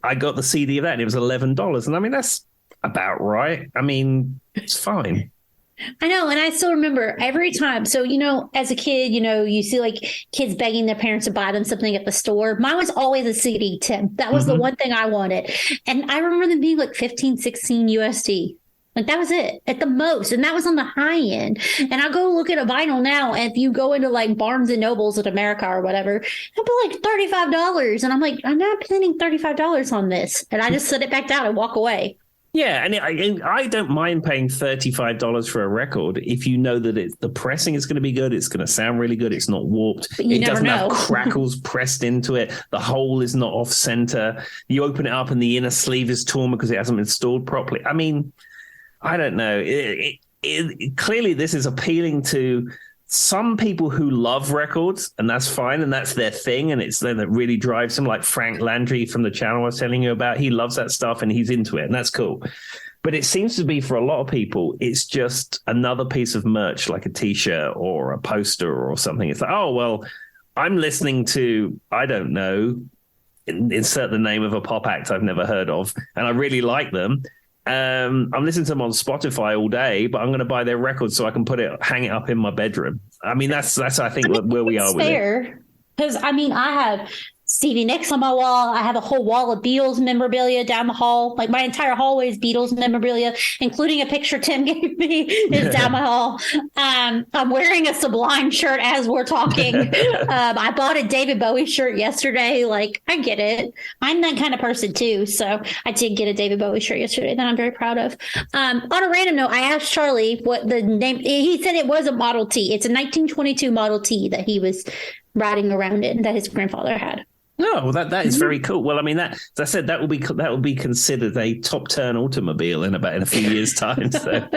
I got the CD of that and it was $11. And I mean, that's about right. I mean, it's fine. I know. And I still remember every time. So, as a kid, you see like kids begging their parents to buy them something at the store. Mine was always a CD, Tim. That was the one thing I wanted. And I remember them being like 15, 16 USD. Like that was it at the most. And that was on the high end. And I go look at a vinyl now. And if you go into like Barnes and Nobles in America or whatever, it'll be like $35. And I'm like, I'm not spending $35 on this. And I just set it back down and walk away. Yeah. And I don't mind paying $35 for a record if you know that the pressing is going to be good. It's going to sound really good. It's not warped. It doesn't have crackles pressed into it. The hole is not off center. You open it up and the inner sleeve is torn because it hasn't been stored properly. I mean, I don't know. Clearly, this is appealing to some people who love records, and that's fine, and that's their thing, and it's then that really drives them. Like Frank Landry from the channel I was telling you about, he loves that stuff and he's into it, and that's cool. But it seems to be for a lot of people, it's just another piece of merch, like a T-shirt or a poster or something. It's like, oh well, I'm listening to, I don't know, insert the name of a pop act I've never heard of, and I really like them. I'm listening to them on Spotify all day, but I'm going to buy their records so I can hang it up in my bedroom. I mean, that's I think where we are with it. Fair, because I mean, I have Stevie Nicks on my wall. I have a whole wall of Beatles memorabilia down the hall. Like my entire hallway is Beatles memorabilia, including a picture Tim gave me is down my hall. I'm wearing a Sublime shirt as we're talking. I bought a David Bowie shirt yesterday. Like I get it. I'm that kind of person too. So I did get a David Bowie shirt yesterday that I'm very proud of. On a random note, I asked Charlie what the name, he said it was a Model T. It's a 1922 Model T that he was riding around in that his grandfather had. No, well, that is very cool. Well, I mean, that, as I said, that will be considered a top turn automobile in a few years' time. So.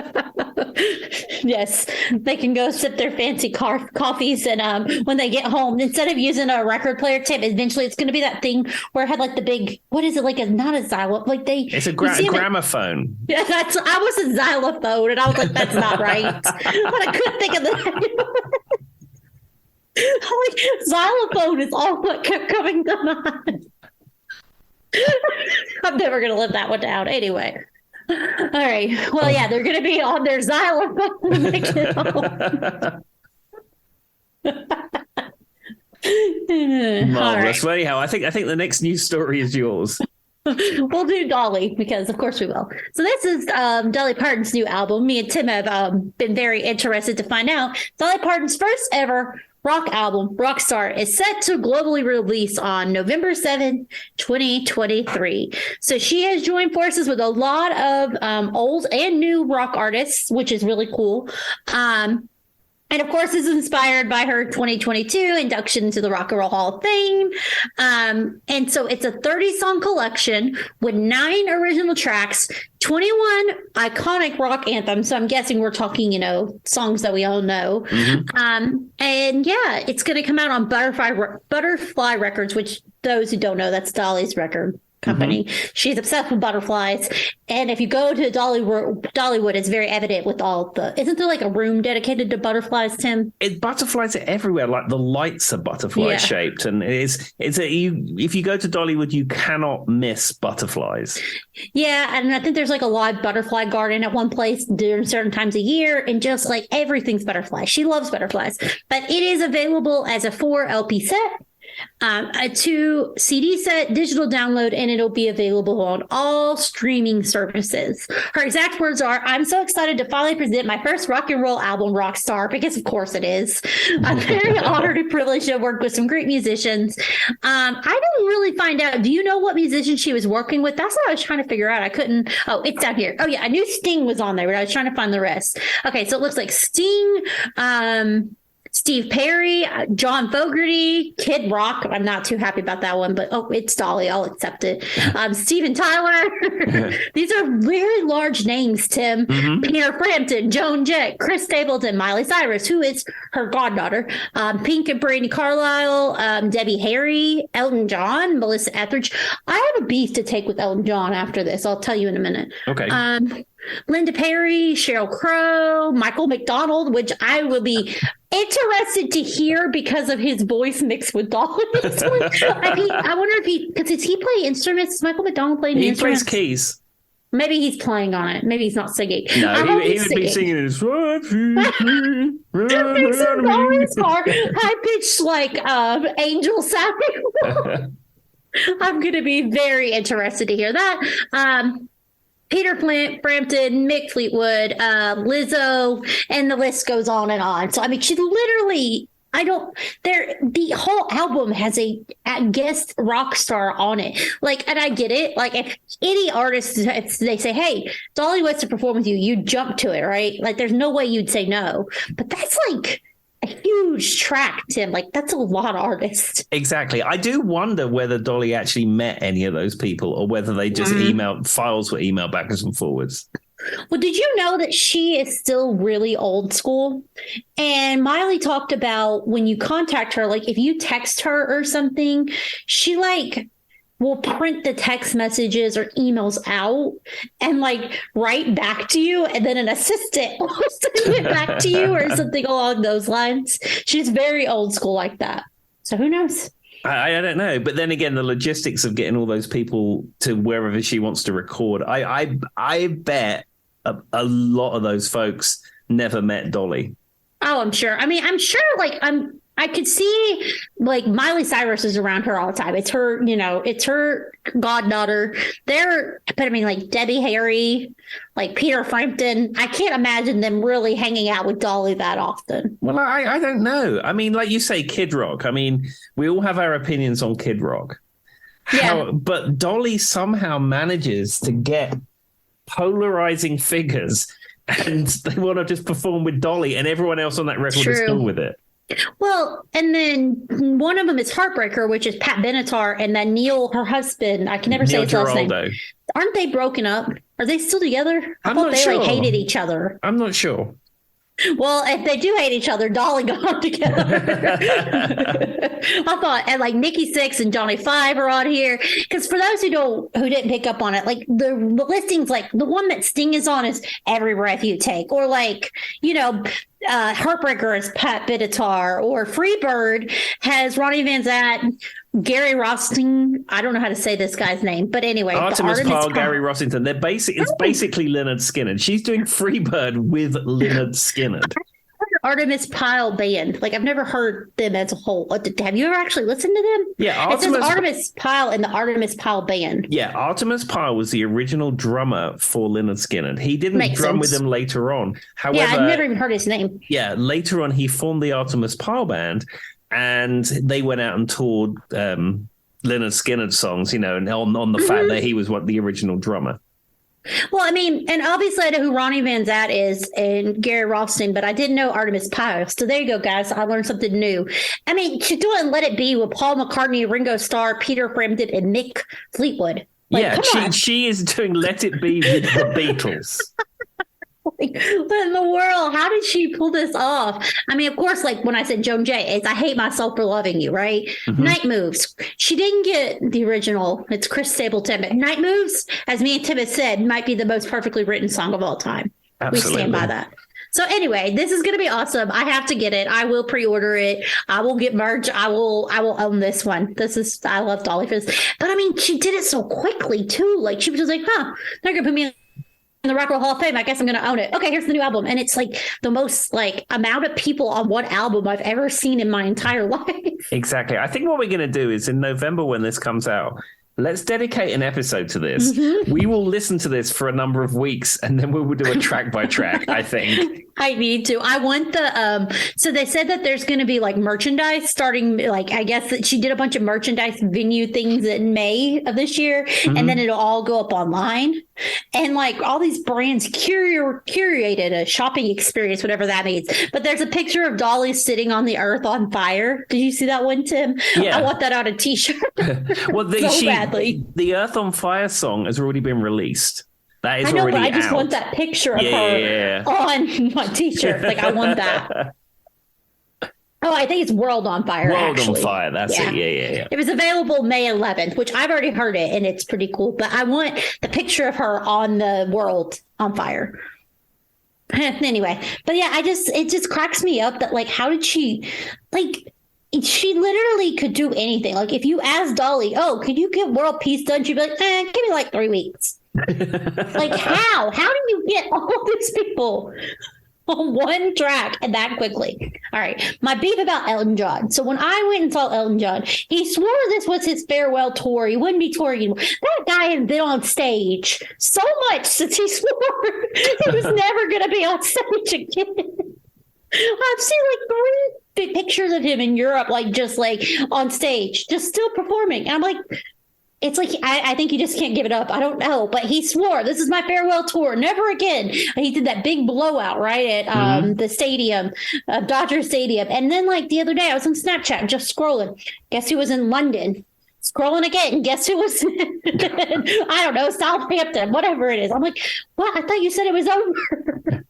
Yes, they can go sip their fancy coffees, and when they get home, instead of using a record player, Tim, eventually it's going to be that thing where it had like the big, what is it, like not a xylophone, like it's a gramophone. Yeah, I was a xylophone, and I was like, that's not right, but I couldn't think of that. Like xylophone is all what kept coming to mind. I'm never going to live that one down. Anyway. All right. Well, yeah, they're going to be on their xylophone when they get home. Marvelous. Well, anyhow, I think the next news story is yours. We'll do Dolly because, of course, we will. So this is Dolly Parton's new album. Me and Tim have been very interested to find out. Dolly Parton's first ever rock album, Rockstar, is set to globally release on November 7, 2023. So she has joined forces with a lot of old and new rock artists, which is really cool. And of course, this is inspired by her 2022 induction into the Rock and Roll Hall of Fame. And so it's a 30-song collection with 9 original tracks, 21 iconic rock anthems. So I'm guessing we're talking, songs that we all know. Mm-hmm. And yeah, it's going to come out on Butterfly Records, which those who don't know, that's Dolly's record company. She's obsessed with butterflies. And if you go to Dollywood, it's very evident with all isn't there like a room dedicated to butterflies, Tim? Butterflies are everywhere. Like the lights are butterfly shaped. And if you go to Dollywood, you cannot miss butterflies. Yeah. And I think there's like a live butterfly garden at one place during certain times of year. And just like everything's butterflies. She loves butterflies. But it is available as a 4 LP set. A 2 CD set, digital download, and it'll be available on all streaming services. Her exact words are, "I'm so excited to finally present my first rock and roll album, Rockstar," because of course it is. I'm very honored and privileged to work with some great musicians. I didn't really find out. Do you know what musician she was working with? That's what I was trying to figure out. I couldn't. Oh, it's down here. Oh yeah, I knew Sting was on there, but I was trying to find the rest. Okay, so it looks like Sting, Steve Perry, John Fogerty, Kid Rock. I'm not too happy about that one, but it's Dolly. I'll accept it. Steven Tyler. These are very large names, Tim. Peter Frampton, Joan Jett, Chris Stapleton, Miley Cyrus, who is her goddaughter, Pink and Brandi Carlile, Debbie Harry, Elton John, Melissa Etheridge. I have a beef to take with Elton John after this. I'll tell you in a minute. Okay. Linda Perry, Sheryl Crow, Michael McDonald, which I will be interested to hear because of his voice mixed with Dolly. I wonder if does he play instruments? Does Michael McDonald play instruments? He plays keys. Maybe he's playing on it. Maybe he's not singing. No, he would be singing his high pitched like angel sounding. I'm going to be very interested to hear that. Peter Frampton, Mick Fleetwood, Lizzo, and the list goes on and on. So, I mean, she literally, the whole album has a guest rock star on it. Like, and I get it. Like, if any artist, they say, "Hey, Dolly wants to perform with you," you jump to it, right? Like, there's no way you'd say no. But that's like a huge track, Tim. Like, that's a lot of artists. Exactly. I do wonder whether Dolly actually met any of those people or whether they just files were emailed backwards and forwards. Well, did you know that she is still really old school? And Miley talked about when you contact her, like if you text her or something, she will print the text messages or emails out and write back to you, and then an assistant will send it back to you or something along those lines. She's very old school like that. So who knows? I don't know. But then again, the logistics of getting all those people to wherever she wants to record, I bet a lot of those folks never met Dolly. Oh, I'm sure. I mean, I'm sure I could see Miley Cyrus is around her all the time. It's her, it's her goddaughter. But I mean, Debbie Harry, Peter Frampton. I can't imagine them really hanging out with Dolly that often. Well, I don't know. I mean, like you say, Kid Rock. I mean, we all have our opinions on Kid Rock. But Dolly somehow manages to get polarizing figures, and they want to just perform with Dolly, and everyone else on that record is cool with it. Well, and then one of them is Heartbreaker, which is Pat Benatar, and then Neil, her husband. I can never say his last name. Aren't they broken up? Are they still together? I thought they hated each other. I'm not sure. Well, if they do hate each other, Dolly got them together. I thought, and Nikki Sixx and Johnny Five are on here. Because for those who didn't pick up on it, the listings, the one that Sting is on is Every Breath You Take, or Heartbreaker is Pat Benatar, or Freebird has Ronnie Van Zant, Gary Rossington. I don't know how to say this guy's name, but anyway, Artemis Pyle, Gary Rossington. It's basically Lynyrd Skynyrd. She's doing Freebird with Lynyrd Skynyrd. Artemis Pyle band. I've never heard them as a whole. Have you ever actually listened to them? Yeah, it says Artemis Pyle and the Artemis Pyle band. Yeah, Artemis Pyle was the original drummer for Lynyrd Skynyrd. He didn't drum with them later on. However, I've never even heard his name. Yeah, later on he formed the Artemis Pyle band, and they went out and toured Lynyrd Skynyrd songs, and on the fact that he was the original drummer. Well, I mean, and obviously I know who Ronnie Van Zant is and Gary Rossington, but I didn't know Artemis Pyle. So there you go, guys. I learned something new. I mean, she's doing Let It Be with Paul McCartney, Ringo Starr, Peter Frampton, and Mick Fleetwood. She is doing Let It Be with the Beatles. Like, what in the world? How did she pull this off? I mean, of course, like when I said Joan Jett, it's I Hate Myself for Loving You, right? Mm-hmm. Night Moves. She didn't get the original. It's Chris Stapleton, but Night Moves, as me and Tim has said, might be the most perfectly written song of all time. Absolutely. We stand by that. So anyway, this is going to be awesome. I have to get it. I will pre-order it. I will get merch. I will own this one. I love Dolly for this. But I mean, she did it so quickly too. Like she was just like, they're going to put me in the Rock and Roll Hall of Fame. I guess I'm going to own it. Okay, here's the new album. And it's like the most like amount of people on one album I've ever seen in my entire life. Exactly. I think what we're going to do is in November when this comes out, let's dedicate an episode to this. Mm-hmm. We will listen to this for a number of weeks and then we will do a track by track, I think. I need to. I want the so they said that there's going to be like merchandise starting, like I guess that she did a bunch of merchandise venue things in May of this year, and then it'll all go up online. And like all these brands curated a shopping experience, whatever that means. But there's a picture of Dolly sitting on the earth on fire. Did you see that one, Tim? Yeah. I want that on a t-shirt. Well, badly. The Earth on Fire song has already been released. That is I know, already but I just out. want that picture of her on my t-shirt. Like I want that. Oh, I think it's World on Fire. World actually. on Fire. That's it. Yeah. It was available May 11th, which I've already heard it, and it's pretty cool. But I want the picture of her on the World on Fire. Anyway, but yeah, it just cracks me up that like, how did she, like, she literally could do anything. Like, if you asked Dolly, "Oh, could you get world peace done?" She'd be like, "Give me like 3 weeks." Like, how? How do you get all these people on one track and that quickly? All right. My beef about Elton John. So when I went and saw Elton John, he swore this was his farewell tour. He wouldn't be touring anymore. That guy has been on stage so much since he swore he was never going to be on stage again. I've seen like 3 big pictures of him in Europe, like just like on stage, just still performing. And I'm like, it's like, I think you just can't give it up. I don't know. But he swore, this is my farewell tour. Never again. He did that big blowout, right, at the stadium, Dodger Stadium. And then, like, the other day, I was on Snapchat just scrolling. Guess who was in London? Scrolling again. Guess who was in, I don't know, Southampton, whatever it is. I'm like, what? I thought you said it was over.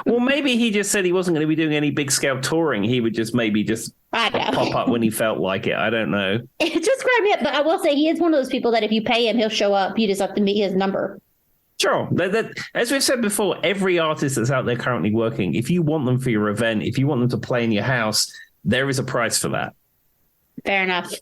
Well, maybe he just said he wasn't going to be doing any big scale touring. He would just maybe just pop up when he felt like it. I don't know. It just grabbed me up, but I will say he is one of those people that if you pay him, he'll show up. You just have to meet his number. Sure. As we've said before, every artist that's out there currently working, if you want them for your event, if you want them to play in your house, there is a price for that. Fair enough.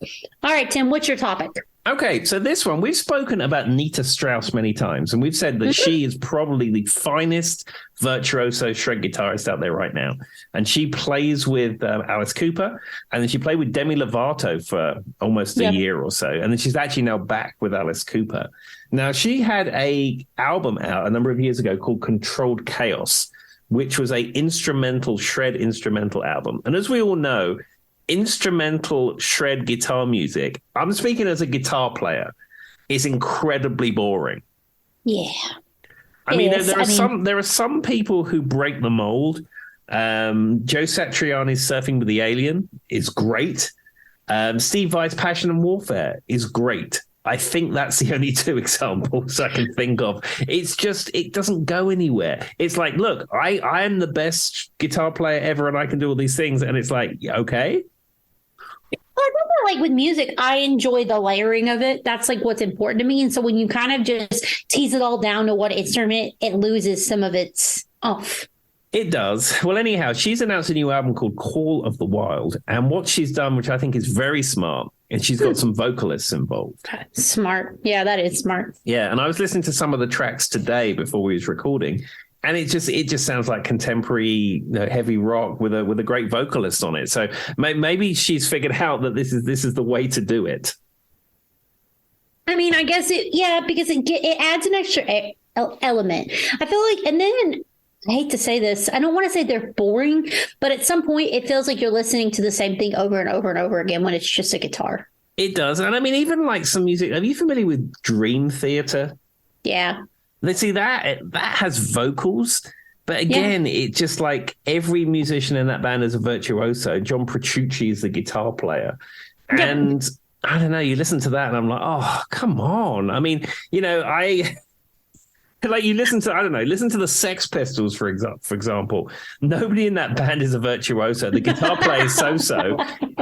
All right, Tim, what's your topic? Okay, so this one, we've spoken about Nita Strauss many times, and we've said that she is probably the finest virtuoso shred guitarist out there right now. And she plays with Alice Cooper, and then she played with Demi Lovato for almost a year or so. And then she's actually now back with Alice Cooper. Now, she had a album out a number of years ago called Controlled Chaos, which was a shred instrumental album. And as we all know, instrumental shred guitar music, I'm speaking as a guitar player, is incredibly boring. Yeah. I mean, there are some people who break the mold. Joe Satriani's Surfing with the Alien is great. Steve Vai's Passion and Warfare is great. I think that's the only 2 examples I can think of. It's just, it doesn't go anywhere. It's like, look, I am the best guitar player ever and I can do all these things. And it's like, okay. Well, I think that, like with music, I enjoy the layering of it. That's like what's important to me. And so when you kind of just tease it all down to what instrument, it loses some of its oomph. It does. Well, anyhow, she's announced a new album called Call of the Wild. And what she's done, which I think is very smart, and she's got some vocalists involved. Smart. Yeah, that is smart. Yeah, and I was listening to some of the tracks today before we was recording, and it just sounds like contemporary heavy rock with a great vocalist on it. So maybe she's figured out that this is the way to do it. I mean, I guess because it adds an extra element. I feel like, and then I hate to say this, I don't want to say they're boring, but at some point it feels like you're listening to the same thing over and over and over again when it's just a guitar. It does. And I mean, even like some music, are you familiar with Dream Theater? Yeah. Let's see, that has vocals, but again, it just like every musician in that band is a virtuoso. John Petrucci is the guitar player. And I don't know, you listen to that and I'm like, oh, come on. I mean, Like you listen to, I don't know, listen to the Sex Pistols, for example. Nobody in that band is a virtuoso. The guitar player is so-so.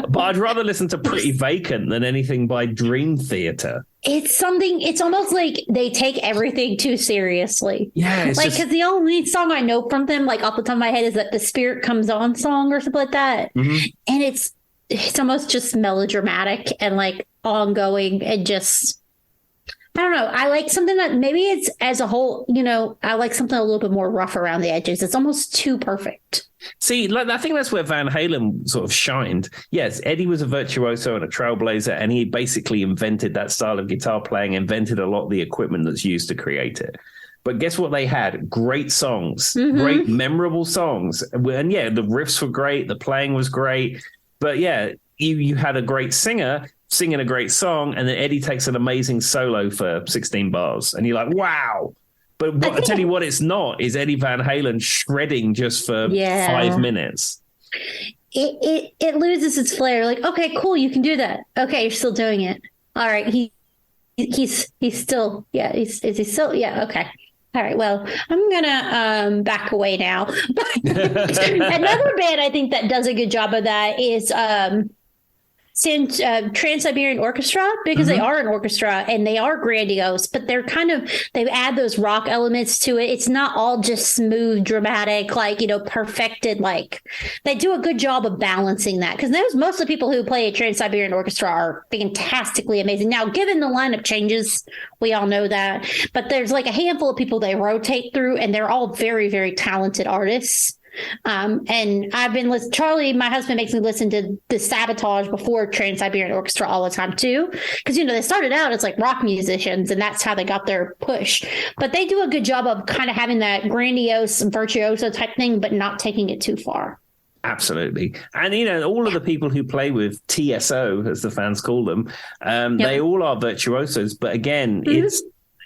But I'd rather listen to Pretty Vacant than anything by Dream Theater. It's almost like they take everything too seriously. Yeah. Because the only song I know from them, like off the top of my head, is that The Spirit Comes On song or something like that. Mm-hmm. And it's almost just melodramatic and like ongoing and just, I don't know. I like something that maybe it's as a whole, I like something a little bit more rough around the edges. It's almost too perfect. See, like, I think that's where Van Halen sort of shined. Yes, Eddie was a virtuoso and a trailblazer, and he basically invented that style of guitar playing, invented a lot of the equipment that's used to create it. But guess what they had? Great songs, great memorable songs. And yeah, the riffs were great, the playing was great. But yeah, you had a great singer singing a great song, and then Eddie takes an amazing solo for 16 bars, and you're like, wow. But what I tell you what it's not is Eddie Van Halen shredding just for 5 minutes. It loses its flair. Like, okay, cool, you can do that. Okay, you're still doing it. All right, he's still, is he still, okay. All right, well, I'm gonna back away now. But another band I think that does a good job of that is Trans-Siberian Orchestra, because they are an orchestra and they are grandiose, but they add those rock elements to it. It's not all just smooth, dramatic, like, perfected. Like, they do a good job of balancing that, because most of the people who play a Trans-Siberian Orchestra are fantastically amazing. Now, given the lineup changes, we all know that, but there's like a handful of people they rotate through, and they're all very, very talented artists. And I've been listening. Charlie, my husband, makes me listen to the Sabotage before Trans-Siberian Orchestra all the time too, because they started out as like rock musicians, and that's how they got their push. But they do a good job of kind of having that grandiose virtuoso type thing, but not taking it too far. Absolutely. And, all of the people who play with TSO, as the fans call them, they all are virtuosos. But again, it's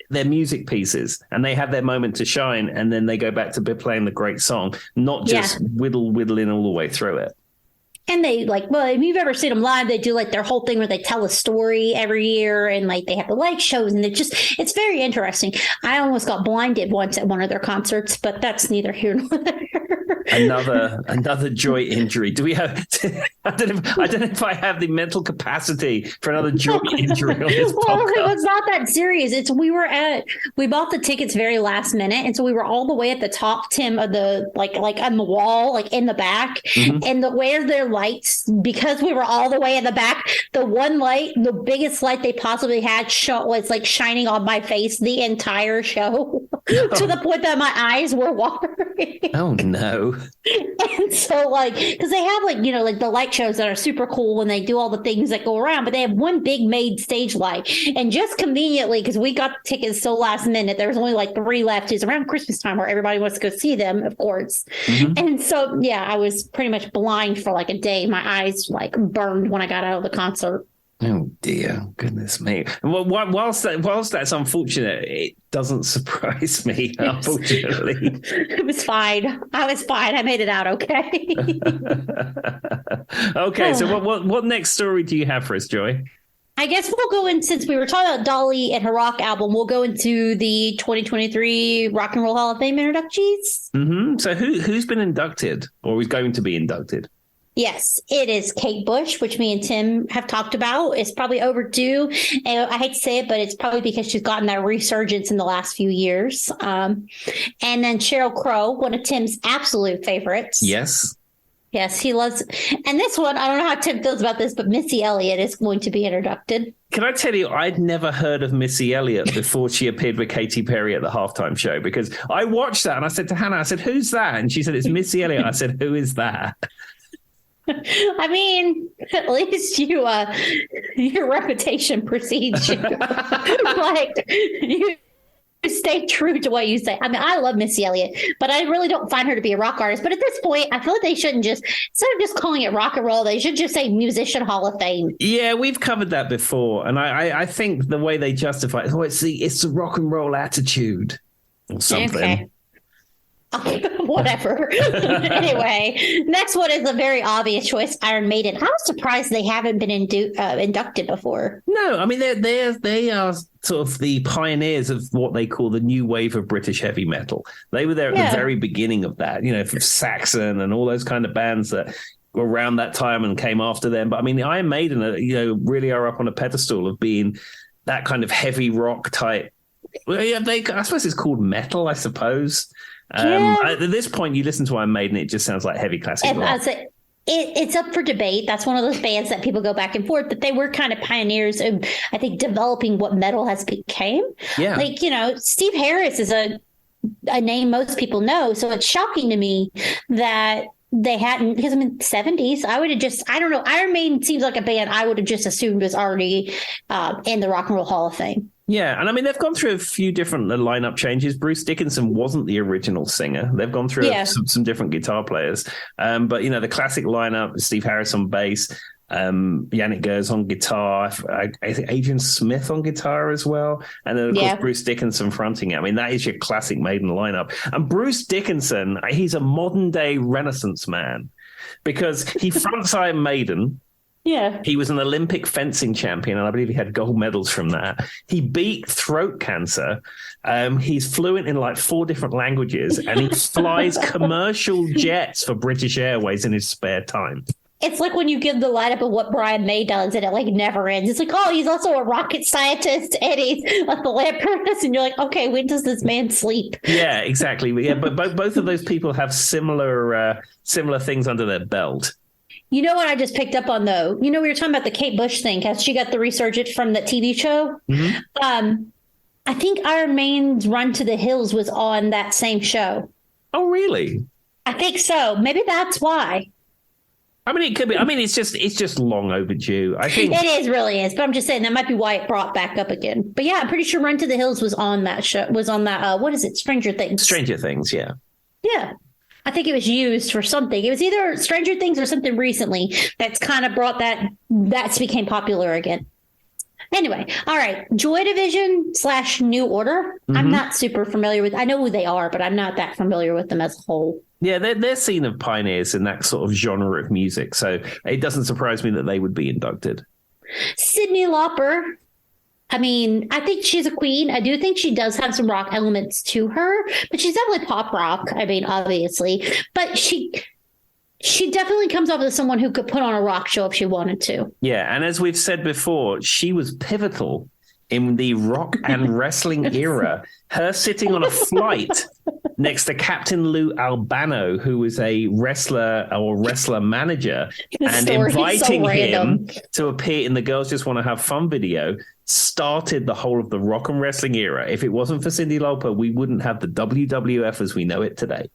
their music pieces, and they have their moment to shine, and then they go back to playing the great song, not just whittling all the way through it. And they if you've ever seen them live, they do like their whole thing where they tell a story every year, and like they have the light shows, and it's very interesting. I almost got blinded once at one of their concerts, but that's neither here nor there. Another joy injury. Do we have? I don't know if I have the mental capacity for another joy injury on this podcast. It was not that serious. We bought the tickets very last minute, and so we were all the way at the top, Tim, of the like on the wall, like in the back, and where their lights, because we were all the way in the back. The one light, the biggest light they possibly had, was like shining on my face the entire show, to the point that my eyes were watering. Oh no. And so because they have like the light shows that are super cool when they do all the things that go around, but they have one big made stage light, and just conveniently, because we got tickets so last minute, there was only like 3 left. It's around Christmas time where everybody wants to go see them, of course. And so I was pretty much blind for like a day. My eyes like burned when I got out of the concert. Oh dear, goodness me. Well, whilst that's unfortunate, it doesn't surprise me, unfortunately. It was fine. I was fine. I made it out okay. Okay, so what next story do you have for us, Joy? I guess we'll go in, since we were talking about Dolly and her rock album, we'll go into the 2023 Rock and Roll Hall of Fame inductees. So who's been inducted, or is going to be inducted? Yes, it is Kate Bush, which me and Tim have talked about. It's probably overdue. And I hate to say it, but it's probably because she's gotten that resurgence in the last few years. And then Sheryl Crow, one of Tim's absolute favorites. Yes. Yes, he loves. And this one, I don't know how Tim feels about this, but Missy Elliott is going to be inducted. Can I tell you, I'd never heard of Missy Elliott before she appeared with Katy Perry at the halftime show, because I watched that and I said to Hannah, I said, who's that? And she said, it's Missy Elliott. I said, who is that? I mean, at least your reputation precedes you. You stay true to what you say. I mean, I love Missy Elliott, but I really don't find her to be a rock artist. But at this point, I feel like they shouldn't instead of just calling it rock and roll, they should just say Musician Hall of Fame. Yeah, we've covered that before. And I think the way they justify it, it's the rock and roll attitude or something. Okay. Whatever. Anyway, next one is a very obvious choice, Iron Maiden. I was surprised they haven't been inducted before. No, I mean they are sort of the pioneers of what they call the new wave of British heavy metal. They were there at the very beginning of that, from Saxon and all those kind of bands that were around that time and came after them. But I mean, the Iron Maiden, really are up on a pedestal of being that kind of heavy rock type. Well, yeah, I suppose it's called metal, I suppose. At this point, you listen to Iron Maiden, it just sounds like heavy classic rock. It's up for debate. That's one of those bands that people go back and forth, but they were kind of pioneers of, I think, developing what metal has become. Yeah. Steve Harris is a name most people know. So it's shocking to me that they hadn't, because in the 70s, I would have I don't know. Iron Maiden seems like a band I would have just assumed was already in the Rock and Roll Hall of Fame. Yeah, and I mean, they've gone through a few different lineup changes. Bruce Dickinson wasn't the original singer. They've gone through some different guitar players. But, the classic lineup, Steve Harris on bass, Yannick Gers on guitar, I think Adrian Smith on guitar as well. And then, of course, Bruce Dickinson fronting it. I mean, that is your classic Maiden lineup. And Bruce Dickinson, he's a modern-day Renaissance man because he fronts Iron Maiden. Yeah. He was an Olympic fencing champion, and I believe he had gold medals from that. He beat throat cancer. He's fluent in like 4 different languages, and he flies commercial jets for British Airways in his spare time. It's like when you give the lineup of what Brian May does, and it like never ends. It's like, he's also a rocket scientist, and he's a philanthropist, and you're like, okay, when does this man sleep? Yeah, exactly. Yeah, but both of those people have similar things under their belt. You know what I just picked up on, though? We were talking about the Kate Bush thing. Has she got the resurgence from the TV show? Mm-hmm. I think Iron Maiden's Run to the Hills was on that same show. Oh, really? I think so. Maybe that's why. I mean, it could be. I mean, it's just long overdue. I think it really is. But I'm just saying that might be why it brought back up again. But yeah, I'm pretty sure Run to the Hills was on that show. Was on that. What is it? Stranger Things. Stranger Things. Yeah. Yeah. I think it was used for something. It was either Stranger Things or something recently that's kind of brought that's became popular again. Anyway, all right. Joy Division / New Order. Mm-hmm. I'm not super familiar with. I know who they are, but I'm not that familiar with them as a whole. Yeah, they're seen as pioneers in that sort of genre of music, so it doesn't surprise me that they would be inducted. Cyndi Lauper. I mean, I think she's a queen. I do think she does have some rock elements to her, but she's definitely pop rock. I mean, obviously, but she definitely comes off as someone who could put on a rock show if she wanted to. Yeah, and as we've said before, she was pivotal in the rock and wrestling era. Her sitting on a flight next to Captain Lou Albano, who was a wrestler or wrestler manager, and inviting him to appear in the Girls Just Want to Have Fun video, started the whole of the rock and wrestling era. If it wasn't for Cyndi Lauper, we wouldn't have the WWF as we know it today.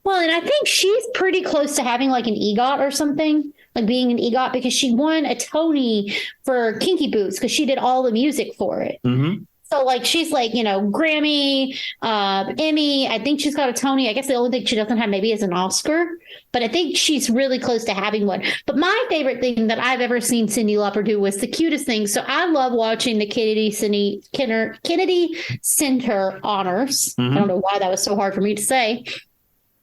Well, and I think she's pretty close to having like an EGOT or something, like being an EGOT, because she won a Tony for Kinky Boots because she did all the music for it. Mm-hmm. So like she's like, Grammy, Emmy. I think she's got a Tony. I guess the only thing she doesn't have maybe is an Oscar, but I think she's really close to having one. But my favorite thing that I've ever seen Cyndi Lauper do was the cutest thing. So I love watching the Kennedy Center honors. Mm-hmm. I don't know why that was so hard for me to say.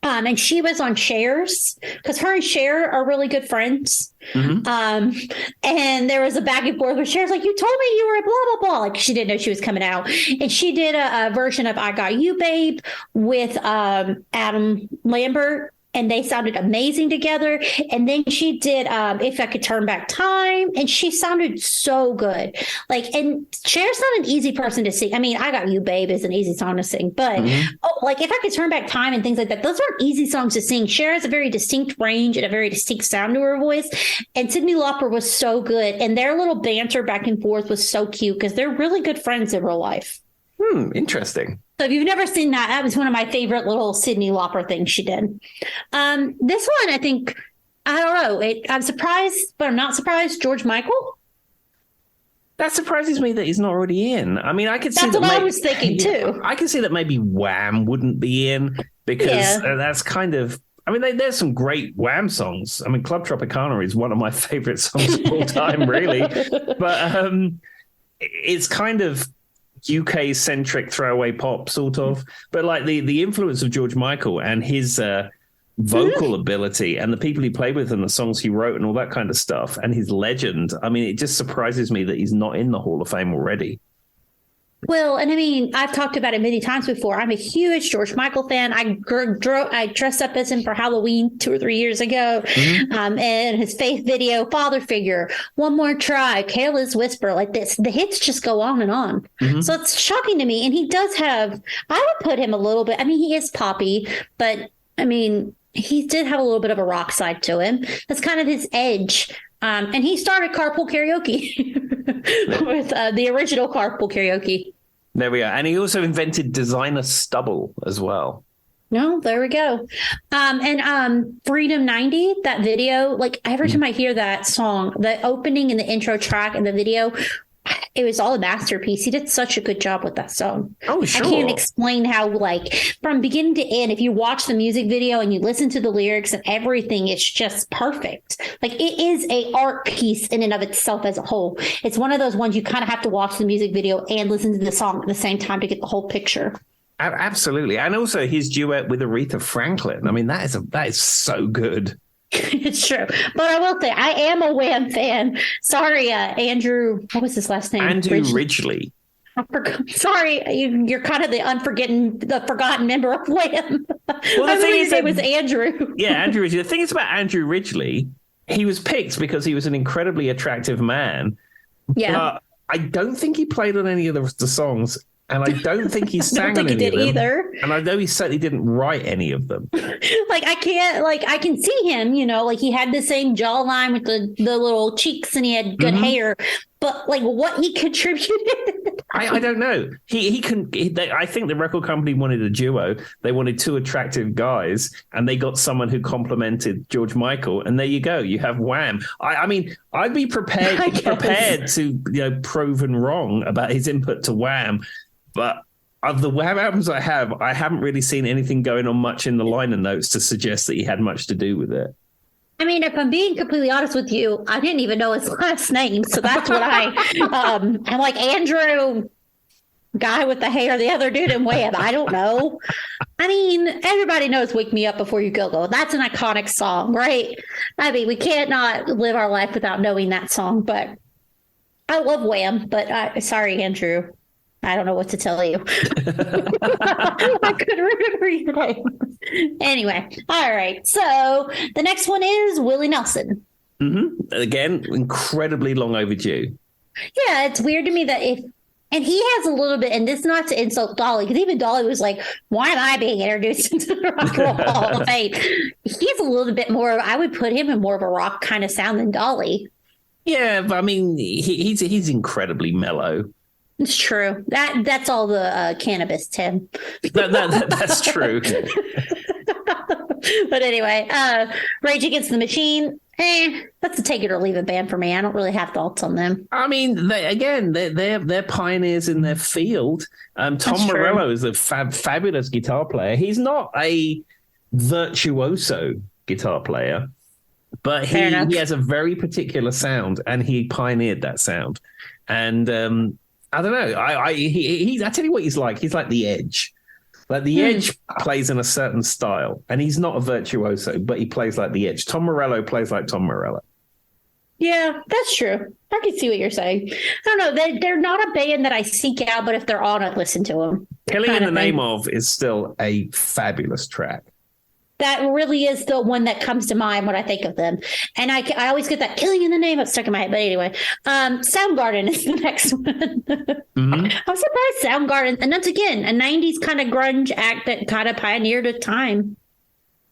And she was on Cher's because her and Cher are really good friends. Mm-hmm. And there was a back and forth where Cher's like, you told me you were a blah, blah, blah. Like she didn't know she was coming out. And she did a version of I Got You, Babe with Adam Lambert. And they sounded amazing together. And then she did If I Could Turn Back Time. And she sounded so good. And Cher's not an easy person to sing. I mean, I Got You, Babe is an easy song to sing. But If I Could Turn Back Time and things like that, those aren't easy songs to sing. Cher has a very distinct range and a very distinct sound to her voice. And Cyndi Lauper was so good. And their little banter back and forth was so cute because they're really good friends in real life. Interesting. So if you've never seen that was one of my favorite little Cyndi Lauper things she did. This one, I think, I don't know. I'm surprised, but I'm not surprised. George Michael? That surprises me that he's not already in. I mean, I could see that's what I was thinking too. I can see that maybe Wham wouldn't be in because that's kind of. I mean, there's some great Wham songs. I mean, Club Tropicana is one of my favorite songs of all time, really. But it's kind of UK centric throwaway pop sort of, but like the influence of George Michael and his vocal ability and the people he played with and the songs he wrote and all that kind of stuff and his legend. I mean, it just surprises me that he's not in the Hall of Fame already. Well, and I mean, I've talked about it many times before. I'm a huge George Michael fan. I dressed up as him for Halloween 2 or 3 years ago. And his faith video, Father Figure, One More Try, Kayla's Whisper, like this. The hits just go on and on. So it's shocking to me. And he does have, I would put him a little bit, I mean, he is poppy, but I mean, he did have a little bit of a rock side to him. That's kind of his edge. And he started carpool karaoke with the original carpool karaoke. There we are. And he also invented designer stubble as well. No, there we go. And Freedom 90, that video, like every time I hear that song, the opening and the intro track and the video, it was all a masterpiece. He did such a good job with that song. Oh, sure. I can't explain how, like, from beginning to end, if you watch the music video and you listen to the lyrics and everything, it's just perfect. Like, it is a art piece in and of itself as a whole. It's one of those ones you kind of have to watch the music video and listen to the song at the same time to get the whole picture. Absolutely. And also his duet with Aretha Franklin. I mean, that is so good. It's true. But I will say, I am a Wham fan. Sorry, Andrew. What was his last name? Andrew Ridgeley. Sorry, you're kind of the forgotten member of Wham. Well, the thing is, it was Andrew. Yeah, Andrew Ridgeley. The thing is about Andrew Ridgeley, he was picked because he was an incredibly attractive man. Yeah. But I don't think he played on any of the songs. And I don't think he sang on any of them. Either. And I know he certainly didn't write any of them. I can see him, like he had the same jawline with the little cheeks and he had good hair. But like what he contributed, I don't know. I think the record company wanted a duo. They wanted two attractive guys, and they got someone who complimented George Michael. And there you go. You have Wham. I mean, I'd be prepared to proven wrong about his input to Wham. But of the Wham albums I haven't really seen anything going on much in the liner notes to suggest that he had much to do with it. I mean, if I'm being completely honest with you, I didn't even know his last name. So that's what I'm like, Andrew, guy with the hair, the other dude in Wham. I don't know. I mean, everybody knows Wake Me Up Before You Go. That's an iconic song, right? I mean, we can't not live our life without knowing that song. But I love Wham. But sorry, Andrew. I don't know what to tell you. I couldn't remember your name. Anyway, all right. So the next one is Willie Nelson. Again, incredibly long overdue. Yeah, it's weird to me that and he has a little bit, and this is not to insult Dolly, because even Dolly was like, why am I being introduced into the Rock and Roll Hall of Fame? He's a little bit more, I would put him in more of a rock kind of sound than Dolly. Yeah, but I mean, he's incredibly mellow. It's true. That's all the cannabis, Tim. That's true. But anyway, Rage Against the Machine. That's a take it or leave it band for me. I don't really have thoughts on them. I mean, they're pioneers in their field. Tom Morello is a fabulous guitar player. He's not a virtuoso guitar player, but he has a very particular sound, and he pioneered that sound. And I don't know. I tell you what he's like. He's like the Edge. Like the Edge plays in a certain style, and he's not a virtuoso, but he plays like the Edge. Tom Morello plays like Tom Morello. Yeah, that's true. I can see what you're saying. I don't know. They're not a band that I seek out, but if they're on, I listen to them. Killing in the Name of is still a fabulous track. That really is the one that comes to mind when I think of them. And I always get that Killing in the Name of stuck in my head. But anyway, Soundgarden is the next one. I'm surprised Soundgarden. And that's, again, a 90s kind of grunge act that kind of pioneered a time.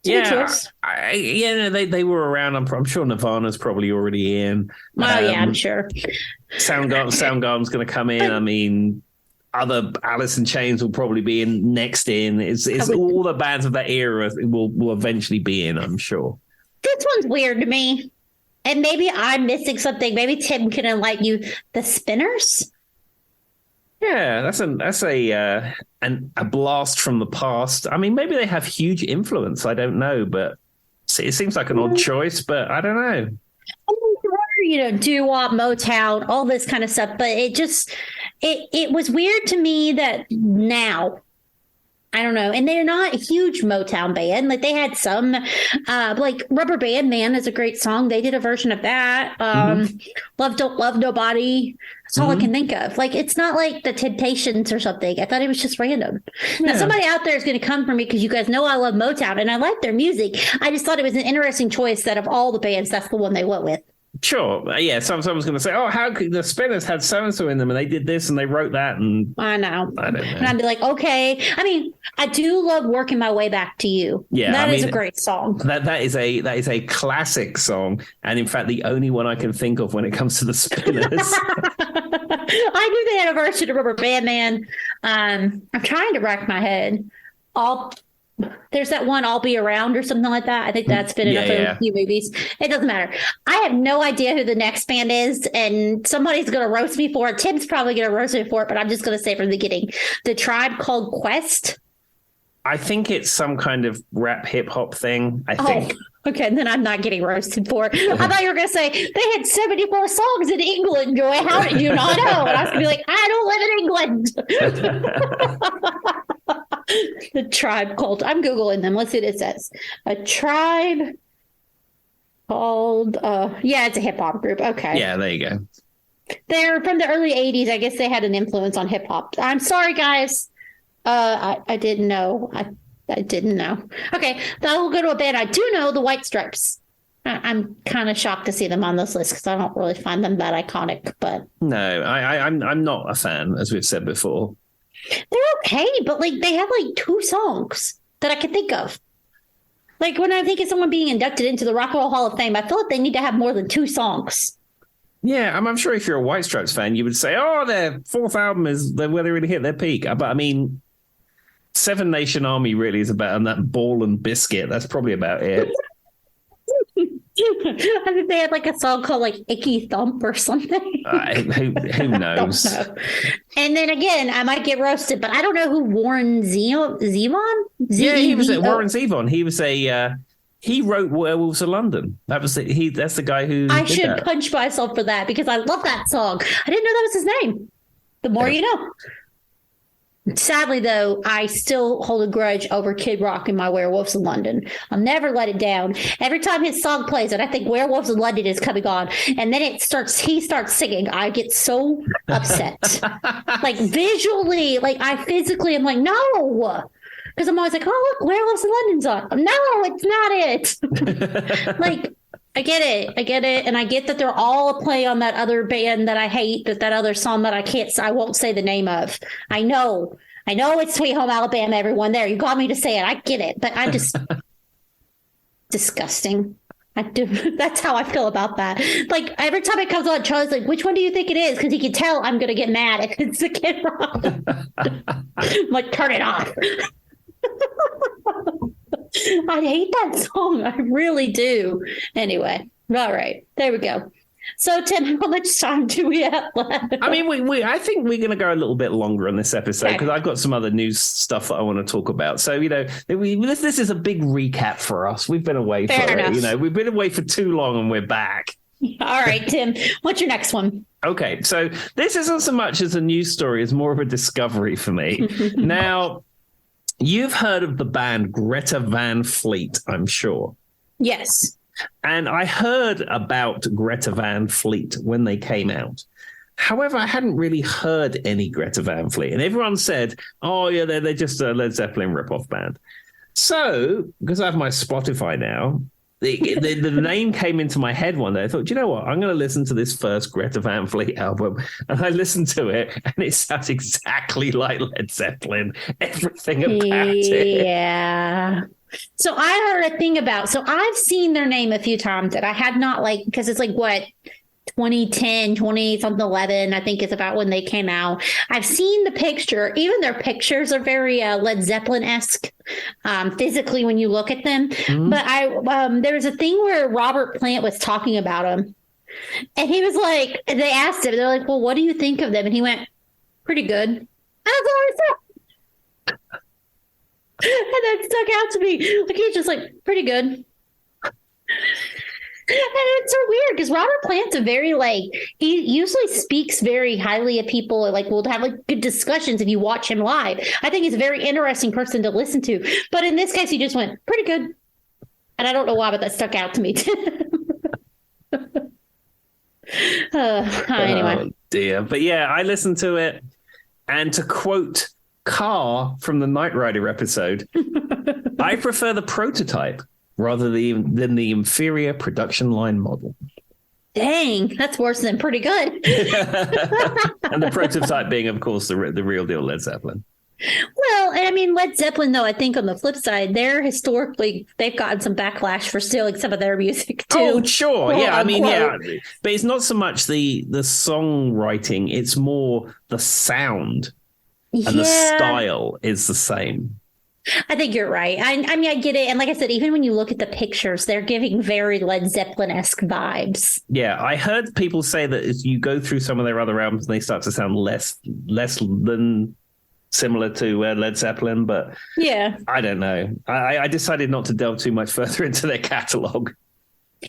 It's they were around. I'm sure Nirvana's probably already in. I'm sure. Soundgarden's going to come in. I mean, other Alice in Chains will probably be next in. It's all the bands of that era will eventually be in, I'm sure. This one's weird to me. And maybe I'm missing something. Maybe Tim can enlighten you. The Spinners? Yeah, that's a blast from the past. I mean, maybe they have huge influence. I don't know, but it seems like an odd choice, but I don't know. Doo-wop, Motown, all this kind of stuff, but it just it was weird to me that now, I don't know. And they're not a huge Motown band. Like they had some, like Rubber Band Man is a great song. They did a version of that. Love Don't Love Nobody. That's all I can think of. Like it's not like the Temptations or something. I thought it was just random. Yeah. Now somebody out there is going to come for me because you guys know I love Motown and I like their music. I just thought it was an interesting choice that of all the bands, that's the one they went with. Sure. Yeah. Someone's going to say, "Oh, how could the Spinners had so and so in them, and they did this and they wrote that?" And I know. I don't know. And I'd be like, okay. I mean, I do love Working My Way Back to You. Yeah, that is a great song. That is a classic song, and in fact, the only one I can think of when it comes to the Spinners. I knew they had a version of Rubber Band Man. I'm trying to rack my head. There's that one, I'll Be Around or something like that. I think that's been in a few movies. It doesn't matter. I have no idea who the next band is, and somebody's going to roast me for it. Tim's probably going to roast me for it, but I'm just going to say from the beginning. The Tribe Called Quest. I think it's some kind of rap hip hop thing. I think. Okay, then I'm not getting roasted for it. I thought you were going to say, they had 74 songs in England, Joy. How did you not know? And I was going to be like, I don't live in England. The Tribe Called, I'm Googling them. Let's see what it says. A tribe called, it's a hip hop group. Okay. Yeah, there you go. They're from the early 80s. I guess they had an influence on hip hop. I'm sorry, guys. I didn't know. I didn't know. Okay, then we'll go to a band I do know, the White Stripes. I'm kind of shocked to see them on this list because I don't really find them that iconic. But no, I'm not a fan, as we've said before. They're okay, but like they have like 2 songs that I can think of. Like when I think of someone being inducted into the Rock and Roll Hall of Fame, I feel like they need to have more than 2 songs. Yeah, I'm sure if you're a White Stripes fan, you would say, "Oh, their 4th album is where they really hit their peak." But I mean, Seven Nation Army really is about, and that Ball and Biscuit. That's probably about it. I think they had like a song called like Icky Thump or something. Who knows? Know. And then again, I might get roasted, but I don't know who Warren Zevon? Yeah, he was Warren Zevon. He was he wrote Werewolves of London. That's the guy who I should punch myself for that because I love that song. I didn't know that was his name. The more you know. Sadly, though, I still hold a grudge over Kid Rock and my Werewolves of London. I'll never let it down. Every time his song plays it, I think Werewolves of London is coming on. And then he starts singing. I get so upset. Like visually, like I physically am like, no. Because I'm always like, oh, look, Werewolves of London's on. No, it's not it. Like, I get it. And I get that they're all a play on that other band that I hate, that other song that I won't say the name of. I know it's Sweet Home Alabama, everyone there. You got me to say it. I get it. But I'm just disgusting. I do. That's how I feel about that. Like every time it comes on, Charlie's like, which one do you think it is? Because he can tell I'm going to get mad if it's the Kid Rock. I'm like, turn it off. I hate that song. I really do. Anyway, all right. There we go. So, Tim, how much time do we have left? I mean, I think we're going to go a little bit longer on this episode because I've got some other news stuff that I want to talk about. So, this is a big recap for us. We've been away we've been away for too long and we're back. All right, Tim, what's your next one? Okay, so this isn't so much as a news story, it's more of a discovery for me. Now, you've heard of the band Greta Van Fleet, I'm sure. Yes. And I heard about Greta Van Fleet when they came out. However, I hadn't really heard any Greta Van Fleet. And everyone said, oh, yeah, they're just a Led Zeppelin ripoff band. So, because I have my Spotify now, the name came into my head one day. I thought, do you know what? I'm going to listen to this first Greta Van Fleet album. And I listened to it, and it sounds exactly like Led Zeppelin. Everything about it. Yeah. So I heard a thing about, so I've seen their name a few times that I had not because it's like what, 2010, 2011, I think is about when they came out. I've seen the picture. Even their pictures are very Led Zeppelin-esque physically when you look at them. Mm-hmm. But there was a thing where Robert Plant was talking about them. And he was like, they asked him, they're like, well, what do you think of them? And he went, pretty good. And that's all I said. And that stuck out to me. Like he's just like, pretty good. And it's so weird because Robert Plant's a very he usually speaks very highly of people. We'll have good discussions if you watch him live. I think he's a very interesting person to listen to. But in this case, he just went pretty good. And I don't know why, but that stuck out to me. Anyway. Oh, dear. But yeah, I listened to it. And to quote Carr from the Knight Rider episode, I prefer the prototype rather than the inferior production line model. Dang, that's worse than pretty good. And the prototype being, of course, the real deal Led Zeppelin. Well, and I mean, Led Zeppelin, though, I think on the flip side, they've gotten some backlash for stealing some of their music, too. Oh, sure. Quote, yeah, I mean, unquote. yeah. But it's not so much the songwriting, it's more the sound and the style is the same. I think you're right. I mean, I get it. And like I said, even when you look at the pictures, they're giving very Led Zeppelin-esque vibes. Yeah, I heard people say that as you go through some of their other albums, they start to sound less than similar to Led Zeppelin, but yeah, I don't know. I decided not to delve too much further into their catalog.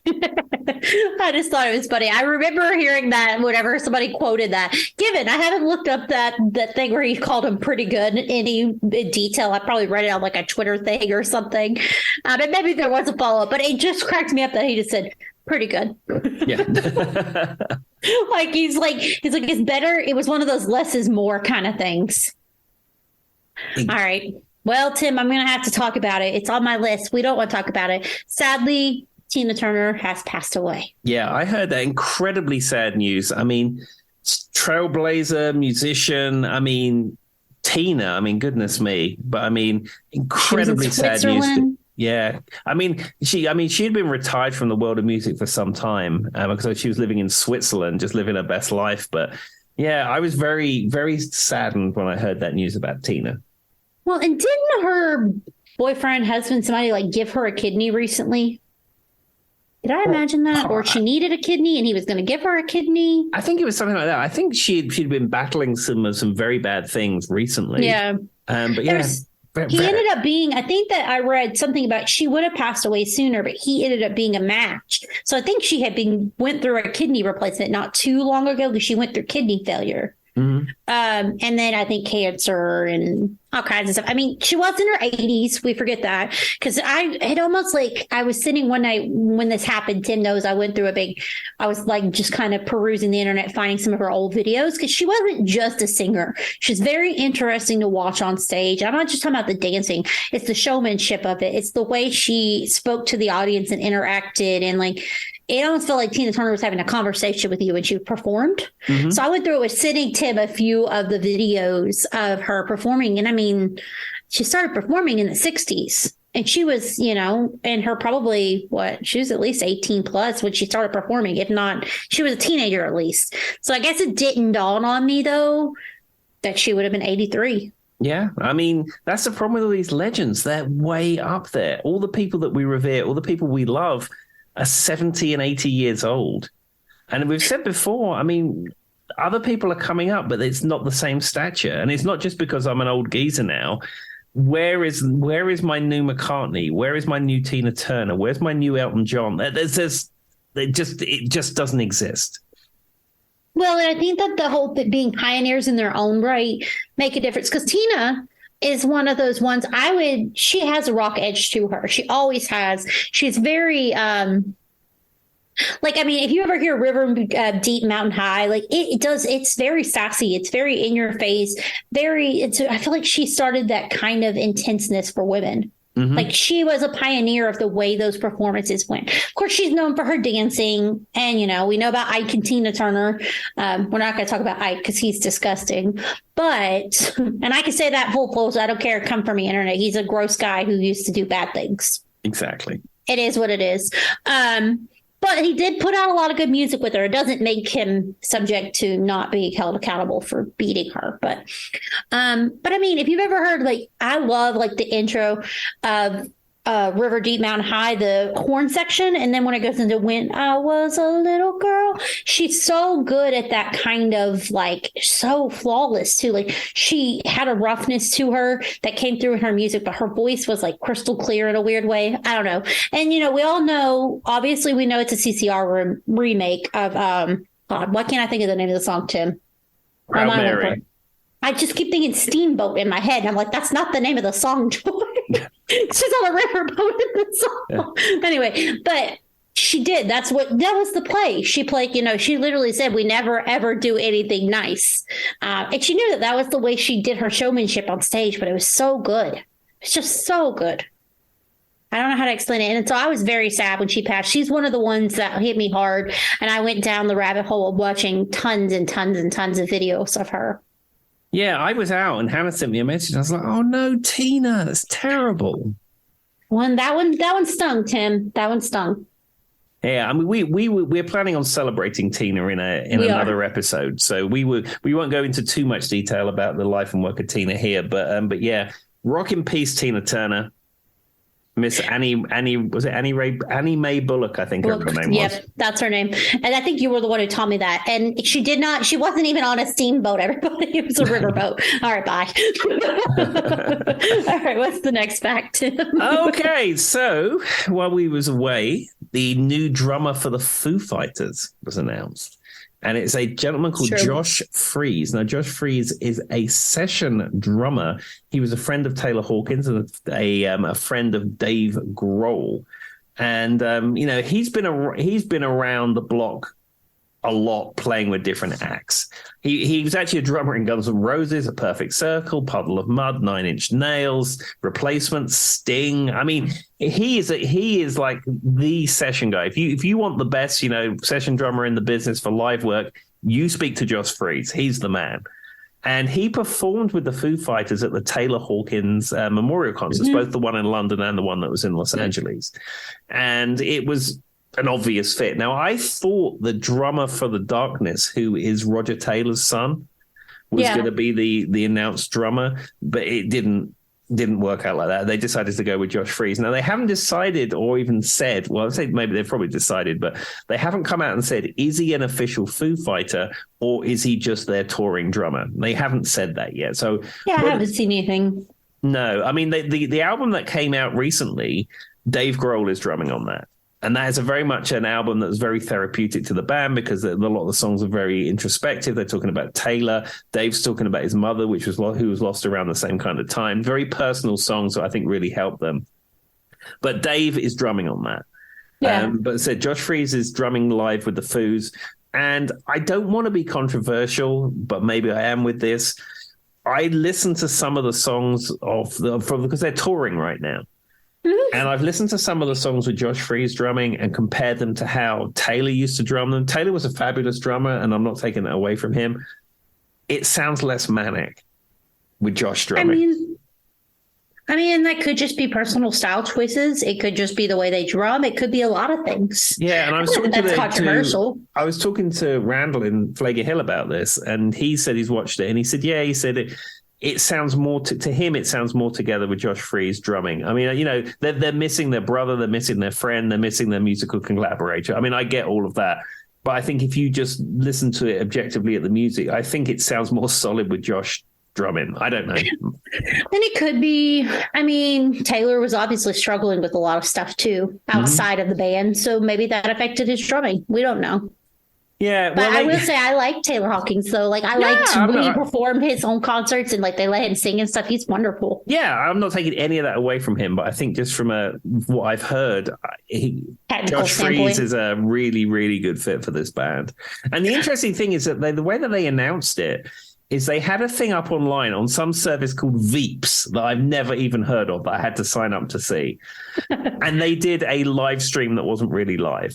I just thought it was funny. I remember hearing that whenever somebody quoted that. Given I haven't looked up that thing where he called him pretty good in any detail. I probably read it on a Twitter thing or something. But maybe there was a follow up. But it just cracked me up that he just said pretty good. Yeah. he's like it's better. It was one of those less is more kind of things. All right. Well, Tim, I'm going to have to talk about it. It's on my list. We don't want to talk about it. Sadly, Tina Turner has passed away. Yeah, I heard that incredibly sad news. I mean, trailblazer, musician. I mean, Tina. I mean, goodness me. But I mean, incredibly sad news. Yeah. I mean, she had been retired from the world of music for some time because she was living in Switzerland, just living her best life. But yeah, I was very, very saddened when I heard that news about Tina. Well, and didn't her boyfriend, husband, somebody give her a kidney recently? Did I imagine that? Or she needed a kidney and he was going to give her a kidney? I think it was something like that. I think she'd been battling some very bad things recently. Yeah. But yeah. He ended up being, I think that I read something about she would have passed away sooner, but he ended up being a match. So I think she went through a kidney replacement not too long ago because she went through kidney failure. Mm-hmm. And then I think cancer and all kinds of stuff. I mean, she was in her 80s. We forget that because I was sitting one night when this happened. Tim knows I went through I was just kind of perusing the internet, finding some of her old videos because she wasn't just a singer. She's very interesting to watch on stage. I'm not just talking about the dancing. It's the showmanship of it. It's the way she spoke to the audience and interacted and it almost felt like Tina Turner was having a conversation with you when she performed. Mm-hmm. So I went through it with sending Tim a few of the videos of her performing. And I mean, she started performing in the 60s. And she was, in her probably, she was at least 18 plus when she started performing. If not, she was a teenager at least. So I guess it didn't dawn on me, though, that she would have been 83. Yeah, I mean, that's the problem with all these legends. They're way up there. All the people that we revere, all the people we love, are 70 and 80 years old. And we've said before, I mean, other people are coming up, but it's not the same stature. And it's not just because I'm an old geezer now. Where is my new McCartney? Where is my new Tina Turner? Where's my new Elton John? It just doesn't exist. Well, and I think that the whole being pioneers in their own right make a difference because Tina is one of those ones she has a rock edge to her. She always has. She's very, if you ever hear River Deep Mountain High, it's very sassy. It's very in your face. I feel like she started that kind of intenseness for women. Mm-hmm. She was a pioneer of the way those performances went. Of course, she's known for her dancing. And, we know about Ike and Tina Turner. We're not going to talk about Ike because he's disgusting. But, and I can say that full close. I don't care. Come from the internet. He's a gross guy who used to do bad things. Exactly. It is what it is. But he did put out a lot of good music with her. It doesn't make him subject to not being held accountable for beating her. But I mean, if you've ever heard, I love the intro of River Deep Mountain High, the horn section. And then when it goes into When I Was a Little Girl, she's so good at that kind of like so flawless too. Like she had a roughness to her that came through in her music, but her voice was like crystal clear in a weird way. I don't know. And, we all know, obviously we know it's a CCR remake of, God, why can't I think of the name of the song, Tim? Proud Mary. I just keep thinking Steamboat in my head. And I'm like, that's not the name of the song, Joy. She's on a riverboat in the song. Yeah. Anyway, but she did. That was the play. She played, she literally said, we never, ever do anything nice. And she knew that was the way she did her showmanship on stage, but it was so good. It's just so good. I don't know how to explain it. And so I was very sad when she passed. She's one of the ones that hit me hard. And I went down the rabbit hole of watching tons and tons and tons of videos of her. Yeah, I was out and Hannah sent me a message. I was like, oh no, Tina, that's terrible. That one stung, Tim. That one stung. Yeah, I mean, we're planning on celebrating Tina in another episode. So we won't go into too much detail about the life and work of Tina here, but yeah, rock in peace, Tina Turner. Miss Annie Mae Bullock, I think her name was. Yep, that's her name. And I think you were the one who taught me that. And she wasn't even on a steamboat, everybody. It was a riverboat. All right, bye. All right, what's the next fact, Tim? Okay, so while we was away, the new drummer for the Foo Fighters was announced. And it's a gentleman called Josh Freese. Now, Josh Freese is a session drummer. He was a friend of Taylor Hawkins and a friend of Dave Grohl. And, he's been around the block a lot playing with different acts. He was actually a drummer in Guns N' Roses, A Perfect Circle, Puddle of Mud, Nine Inch Nails, Replacement, Sting. I mean, he is like the session guy. If you want the best, session drummer in the business for live work, you speak to Josh Freese. He's the man. And he performed with the Foo Fighters at the Taylor Hawkins memorial concerts, both the one in London and the one that was in Los Angeles. And it was an obvious fit. Now, I thought the drummer for The Darkness, who is Roger Taylor's son, was going to be the announced drummer, but it didn't work out like that. They decided to go with Josh Freese. Now, they haven't decided or even said, well, I'd say maybe they've probably decided, but they haven't come out and said, is he an official Foo Fighter or is he just their touring drummer? They haven't said that yet. So I haven't seen anything. No, I mean, the album that came out recently, Dave Grohl is drumming on that. And that is very much an album that's very therapeutic to the band because a lot of the songs are very introspective. They're talking about Taylor. Dave's talking about his mother, who was lost around the same kind of time. Very personal songs that I think really helped them. But Dave is drumming on that. Yeah. But said Josh Freese is drumming live with the Foos. And I don't want to be controversial, but maybe I am with this. I listened to some of the songs because they're touring right now. Mm-hmm. And I've listened to some of the songs with Josh Freese drumming and compared them to how Taylor used to drum them. Taylor was a fabulous drummer, and I'm not taking that away from him. It sounds less manic with Josh drumming. I mean, that could just be personal style choices. It could just be the way they drum. It could be a lot of things. Yeah, and I was talking to Randall in Flagy Hill about this, and he said he's watched it, and he said, it sounds more to him. It sounds more together with Josh Freese drumming. I mean, they're missing their brother, they're missing their friend, they're missing their musical collaborator. I mean, I get all of that, but I think if you just listen to it objectively at the music, I think it sounds more solid with Josh drumming. I don't know. And it could be. I mean, Taylor was obviously struggling with a lot of stuff too outside of the band, so maybe that affected his drumming. We don't know. Yeah, but I will say I like Taylor Hawkins though. Like liked when he performed his own concerts and they let him sing and stuff. He's wonderful. Yeah, I'm not taking any of that away from him, but I think just from what I've heard, Josh Freese is a really, really good fit for this band. And the interesting thing is that the way that they announced it is they had a thing up online on some service called Veeps that I've never even heard of that I had to sign up to see, and they did a live stream that wasn't really live.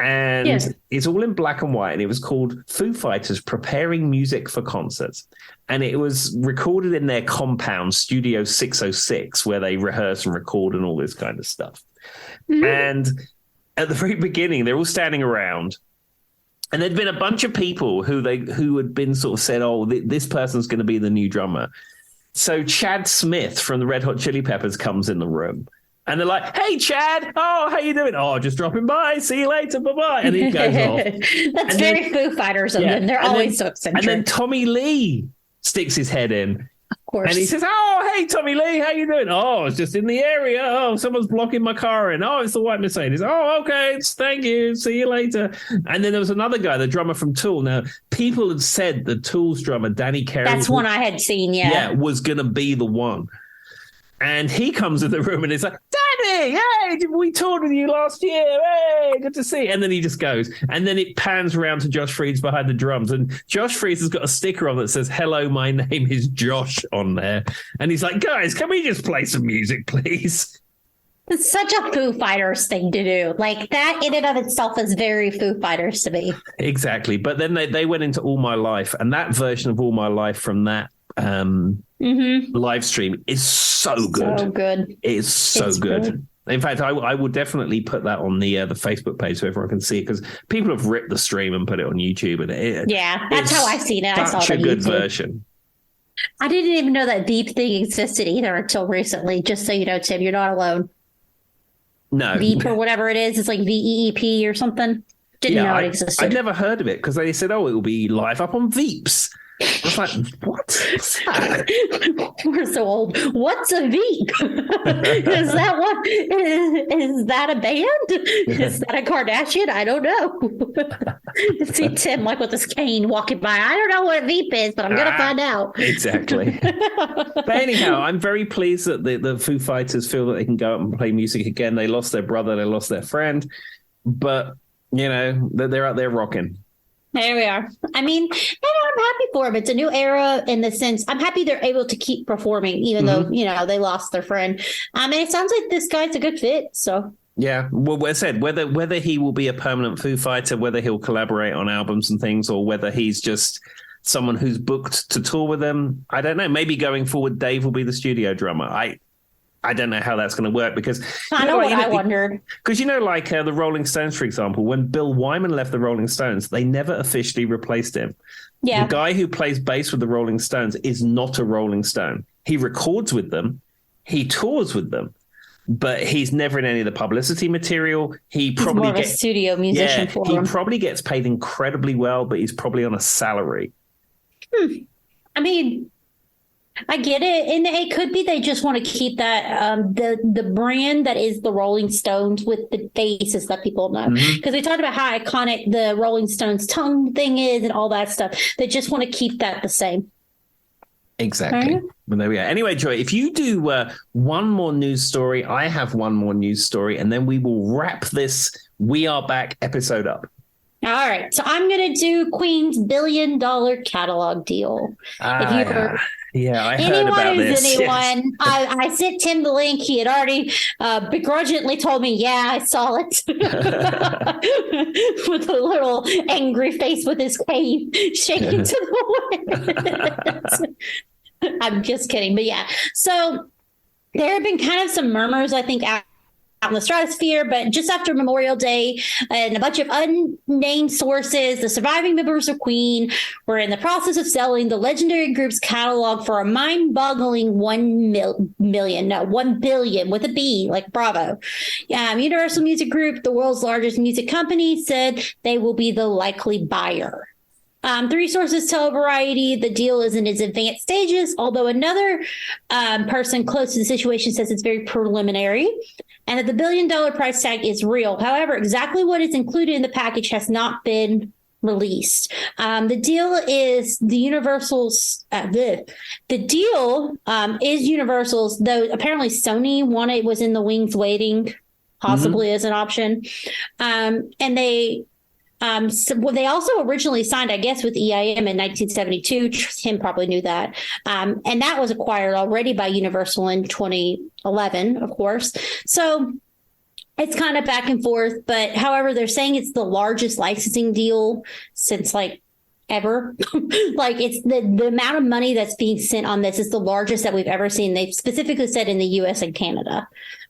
And it's all in black and white. And it was called Foo Fighters Preparing Music for Concerts. And it was recorded in their compound, Studio 606, where they rehearse and record and all this kind of stuff. Mm-hmm. And at the very beginning, they're all standing around. And there'd been a bunch of people who had been sort of said, oh, this person's going to be the new drummer. So Chad Smith from the Red Hot Chili Peppers comes in the room. And they're like, "Hey, Chad. Oh, how you doing? Oh, just dropping by. See you later. Bye-bye." And he goes off. That's very Foo Fighters of them. They're always so eccentric. And then Tommy Lee sticks his head in. Of course. And he says, "Oh, hey, Tommy Lee, how you doing? Oh, it's just in the area. Oh, someone's blocking my car in. Oh, it's the white Mercedes. Oh, okay, thank you. See you later." And then there was another guy, the drummer from Tool. Now, people had said the Tool's drummer, Danny Carey. That's one I had seen, yeah. Was going to be the one. And he comes in the room and he's like, "Danny, hey, we toured with you last year. Hey, good to see you." And then he just goes. And then it pans around to Josh Freese behind the drums. And Josh Freese has got a sticker on that says, "Hello, my name is Josh" on there. And he's like, "Guys, can we just play some music, please?" It's such a Foo Fighters thing to do. Like, that in and of itself is very Foo Fighters to me. Exactly. But then they went into All My Life. And that version of All My Life from that live stream is so good. So good. It's so good. In fact, I will definitely put that on the Facebook page so everyone can see it, because people have ripped the stream and put it on YouTube. And that's how I've seen it. I saw such a good YouTube version. I didn't even know that Veep thing existed either until recently. Just so you know, Tim, you're not alone. No. Veep or whatever it is. It's like VEEP or something. Didn't know it existed. I'd never heard of it because they said, "Oh, it will be live up on Veeps." I was like, "What? We're so old. What's a Veep? Is that what? Is that a band? Is that a Kardashian? I don't know." See Tim like with his cane walking by. I don't know what a Veep is, but I'm gonna find out. Exactly. But anyhow, I'm very pleased that the Foo Fighters feel that they can go out and play music again. They lost their brother, they lost their friend, but they're out there rocking. There we are. I mean, and I'm happy for them. It's a new era in the sense I'm happy they're able to keep performing, even though, they lost their friend. And it sounds like this guy's a good fit. So, yeah. Well, I said whether he will be a permanent Foo Fighter, whether he'll collaborate on albums and things, or whether he's just someone who's booked to tour with them, I don't know. Maybe going forward, Dave will be the studio drummer. I don't know how that's going to work, because I wondered. Because the Rolling Stones, for example, when Bill Wyman left the Rolling Stones, they never officially replaced him. Yeah. The guy who plays bass with the Rolling Stones is not a Rolling Stone. He records with them, he tours with them, but he's never in any of the publicity material. He's probably more of a studio musician for him. He probably gets paid incredibly well, but he's probably on a salary. I mean, I get it, and it could be they just want to keep that the brand that is the Rolling Stones with the faces that people know, because they talked about how iconic the Rolling Stones tongue thing is and all that stuff. They just want to keep that the same. Exactly. Right. Well, there we are. Anyway, Joy, if you do one more news story, I have one more news story, and then we will wrap this We Are Back episode up. All right, so I'm going to do Queen's $1 billion catalog deal. Yeah, I heard about this. Yes. I sent Tim the link. He had already begrudgingly told me, "Yeah, I saw it," with a little angry face with his cane shaking to the wind. I'm just kidding, but yeah. So there have been kind of some murmurs, I think, out in the stratosphere, but just after Memorial Day and a bunch of unnamed sources, the surviving members of Queen were in the process of selling the legendary group's catalog for a mind-boggling $1 billion with a B, like Bravo. Universal Music Group, the world's largest music company, said they will be the likely buyer. Three sources tell Variety the deal is in its advanced stages, although another person close to the situation says it's very preliminary and that the $1 billion price tag is real. However, exactly what is included in the package has not been released. The deal is Universal's, though apparently Sony was in the wings waiting, possibly as an option. And they also originally signed, I guess, with EIM in 1972. Tim probably knew that. And that was acquired already by Universal in 2011, of course. So it's kind of back and forth. But however, they're saying it's the largest licensing deal since ever. It's the amount of money that's being sent on this is the largest that we've ever seen. They've specifically said in the US and Canada.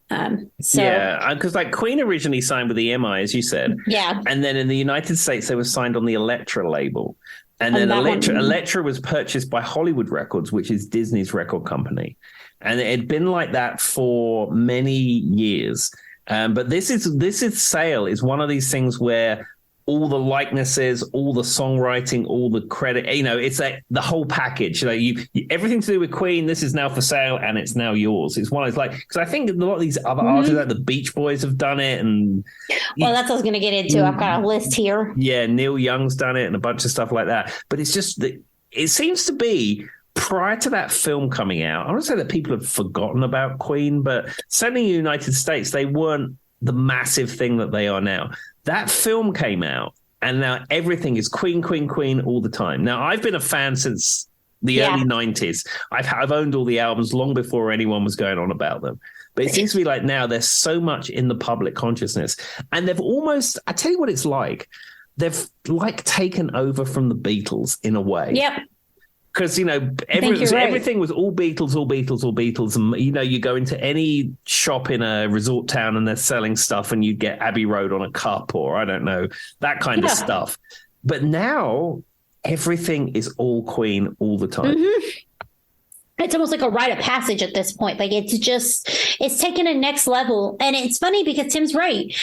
Because Queen originally signed with the EMI, as you said. Yeah. And then in the United States, they were signed on the Elektra label. And then Elektra was purchased by Hollywood Records, which is Disney's record company. and it had been like that for many years. But this is Sale is one of these things where all the likenesses, all the songwriting, all the credit, it's like the whole package. You everything to do with Queen. This is now for sale, and it's now yours. It's one of those, like, because I think a lot of these other artists, like the Beach Boys, have done it, and that's what I was going to get into. I've got a list here. Yeah, Neil Young's done it, and a bunch of stuff like that. But it's just that it seems to be. Prior to that film coming out, I want to say that people have forgotten about Queen, but certainly in the United States, they weren't the massive thing that they are now. That film came out, and now everything is Queen, Queen, Queen all the time. Now, I've been a fan since the early 90s. I've owned all the albums long before anyone was going on about them. But it seems to be like now there's so much in the public consciousness, and they've almost, I tell you what it's like, they've like taken over from the Beatles in a way. Yep. Because, everything was all Beatles, all Beatles, all Beatles. And, you go into any shop in a resort town and they're selling stuff and you get Abbey Road on a cup or, I don't know, that kind of stuff. But now everything is all Queen all the time. Mm-hmm. It's almost like a rite of passage at this point. Like it's taken a next level. And it's funny because Tim's right.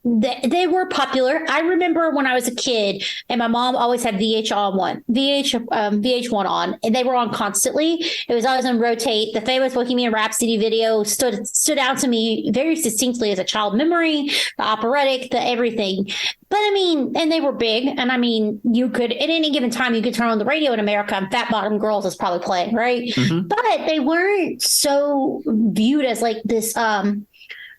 They were popular. I remember when I was a kid and my mom always had VH1 on, and they were on constantly. It was always on rotate. The famous Bohemian Rhapsody video stood out to me very distinctly as a child memory, the operatic, the everything. But and they were big. And you could, at any given time, you could turn on the radio in America and Fat Bottom Girls is probably playing, right? Mm-hmm. But they weren't so viewed as like this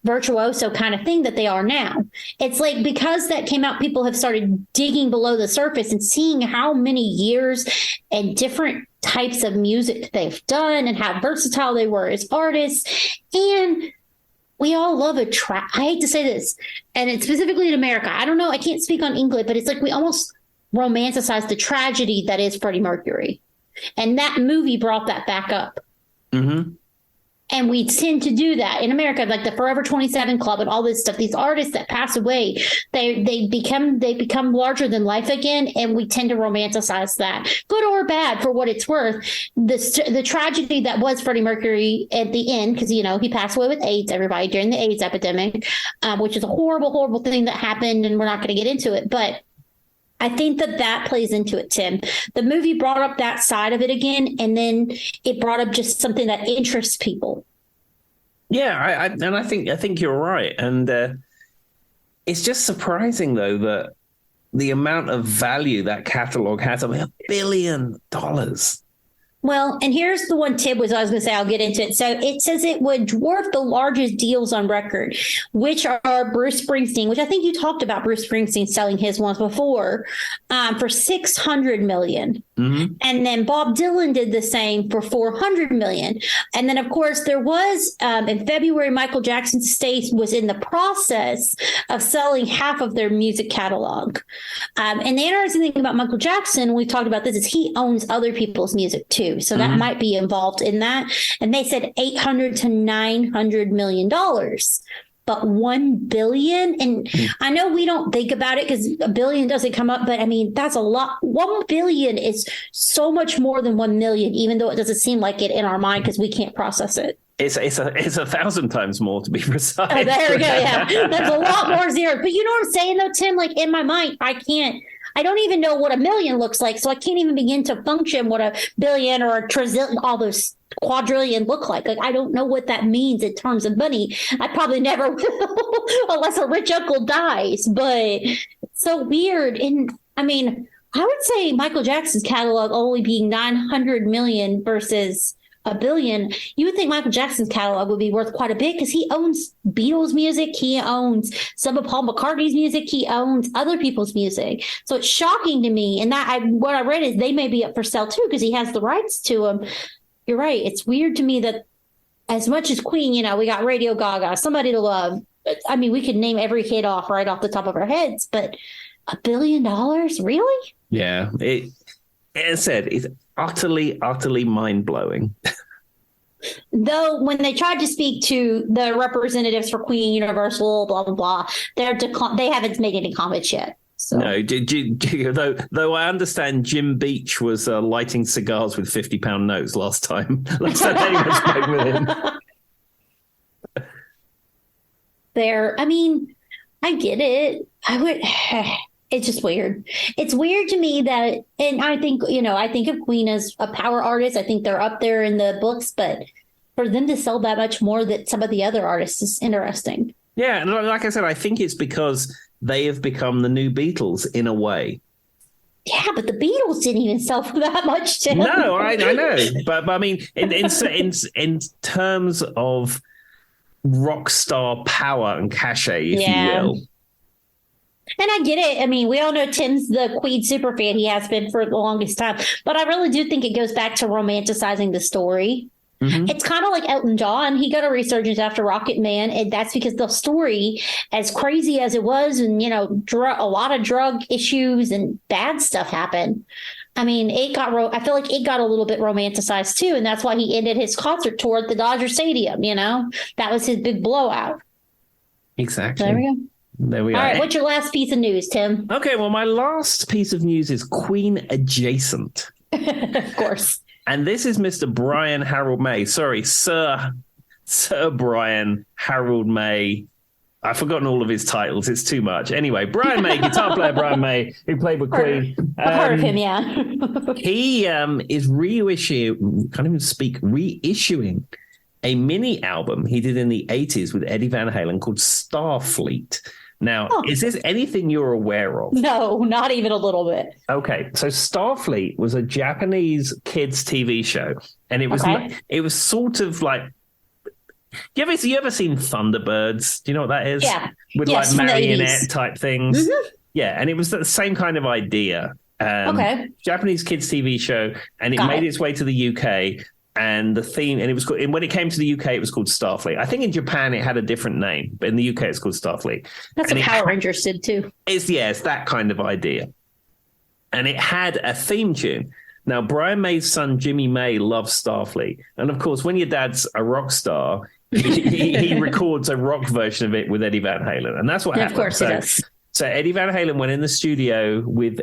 virtuoso kind of thing that they are now. It's like, because that came out, people have started digging below the surface and seeing how many years and different types of music they've done and how versatile they were as artists. And we all love a track. I hate to say this, and it's specifically in America. I don't know. I can't speak on England, but it's like we almost romanticize the tragedy that is Freddie Mercury. And that movie brought that back up. Mm-hmm. And we tend to do that in America, like the Forever 27 Club and all this stuff. These artists that pass away, they become larger than life again, and we tend to romanticize that, good or bad, for what it's worth. The tragedy that was Freddie Mercury at the end, because he passed away with AIDS, everybody, during the AIDS epidemic, which is a horrible, horrible thing that happened, and we're not going to get into it, but I think that plays into it, Tim. The movie brought up that side of it again, and then it brought up just something that interests people. Yeah, I think you're right, and it's just surprising though that the amount of value that catalog has. $1 billion. Well, and here's the one tip was I was going to say, I'll get into it. So it says it would dwarf the largest deals on record, which are Bruce Springsteen, which I think you talked about Bruce Springsteen selling his ones before, for $600 million. Mm-hmm. And then Bob Dylan did the same for $400 million. And then, of course, there was in February, Michael Jackson's estate was in the process of selling half of their music catalog. And the interesting thing about Michael Jackson, we talked about this, is he owns other people's music too. So that might be involved in that. And they said $800 to $900 million. But $1 billion, and I know we don't think about it because $1 billion doesn't come up, but that's a lot. $1 billion is so much more than 1 million, even though it doesn't seem like it in our mind because we can't process it. It's 1,000 times more, to be precise. Oh, there we go. Yeah, that's a lot more zeros. But you know what I'm saying, though, Tim? Like in my mind, I don't even know what 1 million looks like, so I can't even begin to function what a billion or a trillion, all those quadrillion look like. Like, I don't know what that means in terms of money. I probably never will unless a rich uncle dies, but it's so weird. And I would say Michael Jackson's catalog only being 900 million versus $1 billion. You would think Michael Jackson's catalog would be worth quite a bit because he owns Beatles music. He owns some of Paul McCartney's music. He owns other people's music. So it's shocking to me. And what I read is they may be up for sale too because he has the rights to them. You're right. It's weird to me that as much as Queen, we got Radio Gaga, Somebody to Love. We could name every hit off right off the top of our heads, but $1 billion? Really? Yeah. It's utterly, utterly mind-blowing. Though when they tried to speak to the representatives for Queen, Universal, blah, blah, blah, they haven't made any comments yet. So. No, though I understand Jim Beach was lighting cigars with £50 notes last time. Last time anyone spoke with him. I mean, I get it. I would. It's just weird. It's weird to me that, and I think, I think of Queen as a power artist. I think they're up there in the books, but for them to sell that much more than some of the other artists is interesting. Yeah, and like I said, I think it's because they have become the new Beatles in a way. Yeah, but the Beatles didn't even sell for that much, Tim. No, I know, but I mean, in terms of rock star power and cachet, if you will. And I get it. I mean, we all know Tim's the Queen super fan. He has been for the longest time. But I really do think it goes back to romanticizing the story. Mm-hmm. It's kind of like Elton John. He got a resurgence after Rocket Man, and that's because the story, as crazy as it was, and a lot of drug issues and bad stuff happened. I mean, I feel like it got a little bit romanticized too, and that's why he ended his concert tour at the Dodger Stadium. That was his big blowout. Exactly. There we go. All right, what's your last piece of news, Tim? Okay, well, my last piece of news is Queen adjacent. Of course. And this is Mr. Brian Harold May. Sorry, Sir Brian Harold May. I've forgotten all of his titles. It's too much. Anyway, Brian May, guitar player Brian May, who played with Queen. I've heard of him, yeah. He is reissuing a mini album he did in the 80s with Eddie Van Halen called Starfleet. Now, is this anything you're aware of? No, not even a little bit. Okay, so Starfleet was a Japanese kids TV show, and it was sort of like, you ever seen Thunderbirds? Do you know what that is? Yeah, with like marionette type things. Mm-hmm. Yeah, and it was the same kind of idea. Japanese kids TV show, and it made its way to the UK. And the theme, and it was called, and when it came to the UK, it was called Starfleet. I think in Japan it had a different name, but in the UK it's called Starfleet. That's what Power Rangers did too. It's that kind of idea. And it had a theme tune. Now, Brian May's son, Jimmy May, loves Starfleet. And of course, when your dad's a rock star, he records a rock version of it with Eddie Van Halen. And that's what happened. Of course he does. So Eddie Van Halen went in the studio with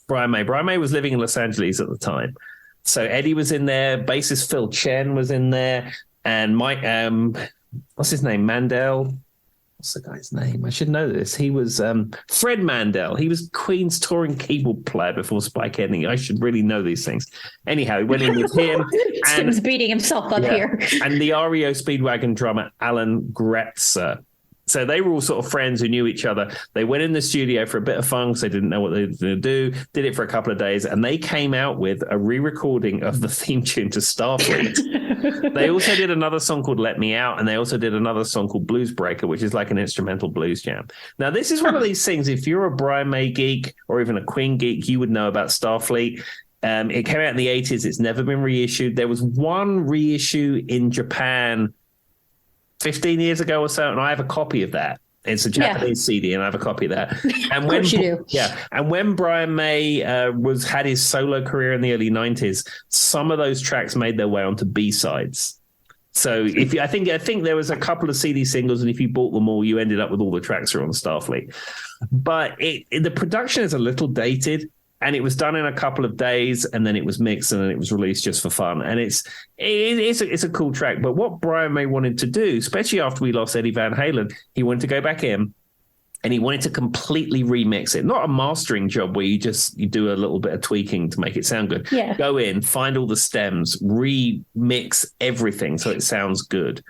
Brian May. Brian May was living in Los Angeles at the time. So Eddie was in there, bassist Phil Chen was in there, and Mike, what's his name? Mandel? What's the guy's name? I should know this. He was Fred Mandel. He was Queen's touring keyboard player before Spike Henning. I should really know these things. Anyhow, he went in with him. Tim's beating himself up here. And the REO Speedwagon drummer, Alan Gretzer. So they were all sort of friends who knew each other. They went in the studio for a bit of fun because they didn't know what they were going to do, did it for a couple of days, and they came out with a re-recording of the theme tune to Starfleet. They also did another song called Let Me Out, and they also did another song called Blues Breaker, which is like an instrumental blues jam. Now, this is one of these things, if you're a Brian May geek or even a Queen geek, you would know about Starfleet. It came out in the 80s. It's never been reissued. There was one reissue in Japan 15 years ago or so, and I have a copy of that. It's a Japanese CD, and I have a copy of that. And of course you do. Yeah, and when Brian May had his solo career in the early 90s, some of those tracks made their way onto B-sides. So I think there was a couple of CD singles, and if you bought them all, you ended up with all the tracks that are on Starfleet. But the production is a little dated. And it was done in a couple of days, and then it was mixed, and then it was released just for fun. And it's a cool track. But what Brian May wanted to do, especially after we lost Eddie Van Halen, he wanted to go back in, and he wanted to completely remix it. Not a mastering job where you do a little bit of tweaking to make it sound good. Yeah. Go in, find all the stems, remix everything so it sounds good.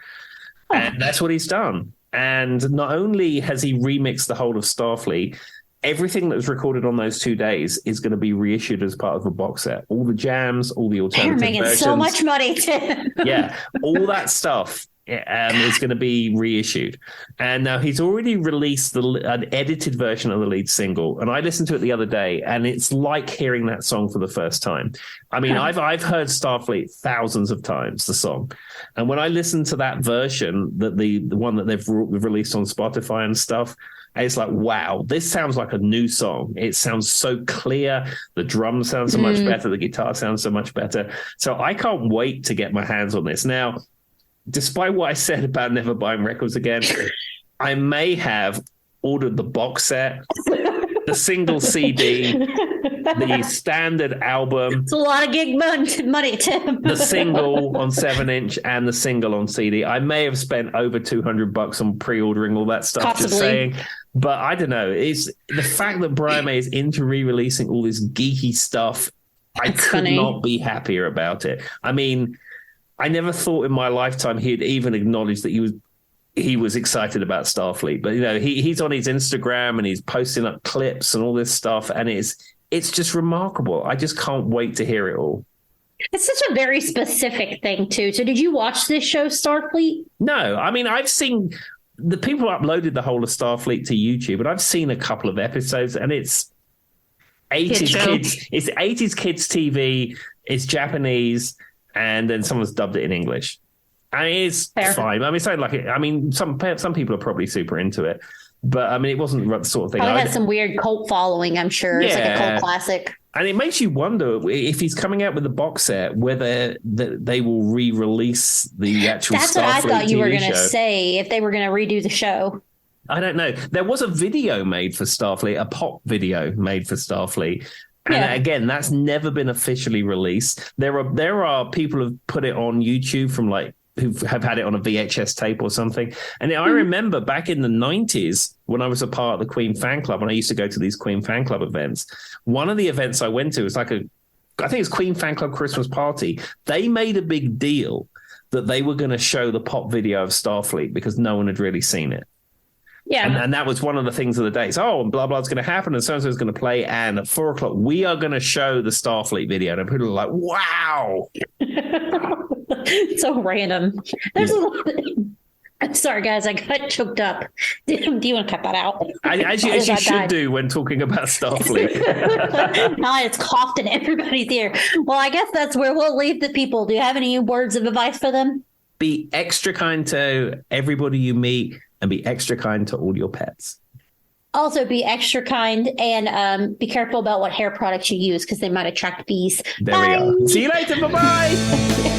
Oh. And that's what he's done. And not only has he remixed the whole of Starfleet, everything that was recorded on those 2 days is going to be reissued as part of a box set. All the jams, all the alternative versions. You're making so much money, Tim. Yeah, all that stuff is going to be reissued. And now he's already released an edited version of the lead single. And I listened to it the other day, and it's like hearing that song for the first time. I mean, I've heard Starfleet thousands of times, the song. And when I listened to that version, that the one that they've released on Spotify and stuff, it's like, wow, this sounds like a new song. It sounds so clear. The drums sound so much better. The guitar sounds so much better. So I can't wait to get my hands on this. Now, despite what I said about never buying records again, I may have ordered the box set the single CD, the standard album. It's a lot of gig money, Tim. The single on 7-inch and the single on CD. I may have spent over $200 on pre-ordering all that stuff. Possibly. Just saying. But I don't know. It's the fact that Brian May is into re-releasing all this geeky stuff. I could not be happier about it. I mean, I never thought in my lifetime he'd even acknowledge that he was excited about Starfleet. But he's on his Instagram and he's posting up clips and all this stuff, and it's just remarkable. I just can't wait to hear it all. It's such a very specific thing too. So did you watch this show, Starfleet? No, I mean, I've seen the people uploaded the whole of Starfleet to YouTube, and I've seen a couple of episodes, and it's 80s kids. It's 80s kids TV. It's Japanese, and then someone's dubbed it in English. And it's fine. I mean, it's like I mean, some people are probably super into it, but I mean, it wasn't the sort of thing. It has some weird cult following, I'm sure. Yeah. It's like a cult classic. And it makes you wonder if he's coming out with the box set, whether they will re-release the actual Starfleet TV show. That's what I thought you were going to say, if they were going to redo the show. I don't know. There was a video made for Starfleet, a pop video made for Starfleet. And again, that's never been officially released. There are people who've put it on YouTube from who have had it on a VHS tape or something. And I remember back in the 90s when I was a part of the Queen fan club, and I used to go to these Queen fan club events. One of the events I went to was I think it's Queen fan club Christmas party. They made a big deal that they were going to show the pop video of Starfleet because no one had really seen it. Yeah. And that was one of the things of the day. So, and blah, blah's going to happen, and so-and-so is going to play, and at 4:00, we are going to show the Starfleet video. And people are like, wow. So random. I'm sorry, guys. I got choked up. Do you want to cut that out? As you should do when talking about Starfleet. Now it's coughed in everybody's ear. Well, I guess that's where we'll leave the people. Do you have any words of advice for them? Be extra kind to everybody you meet, and be extra kind to all your pets. Also, be extra kind and be careful about what hair products you use because they might attract bees. There we are. See you later. Bye-bye.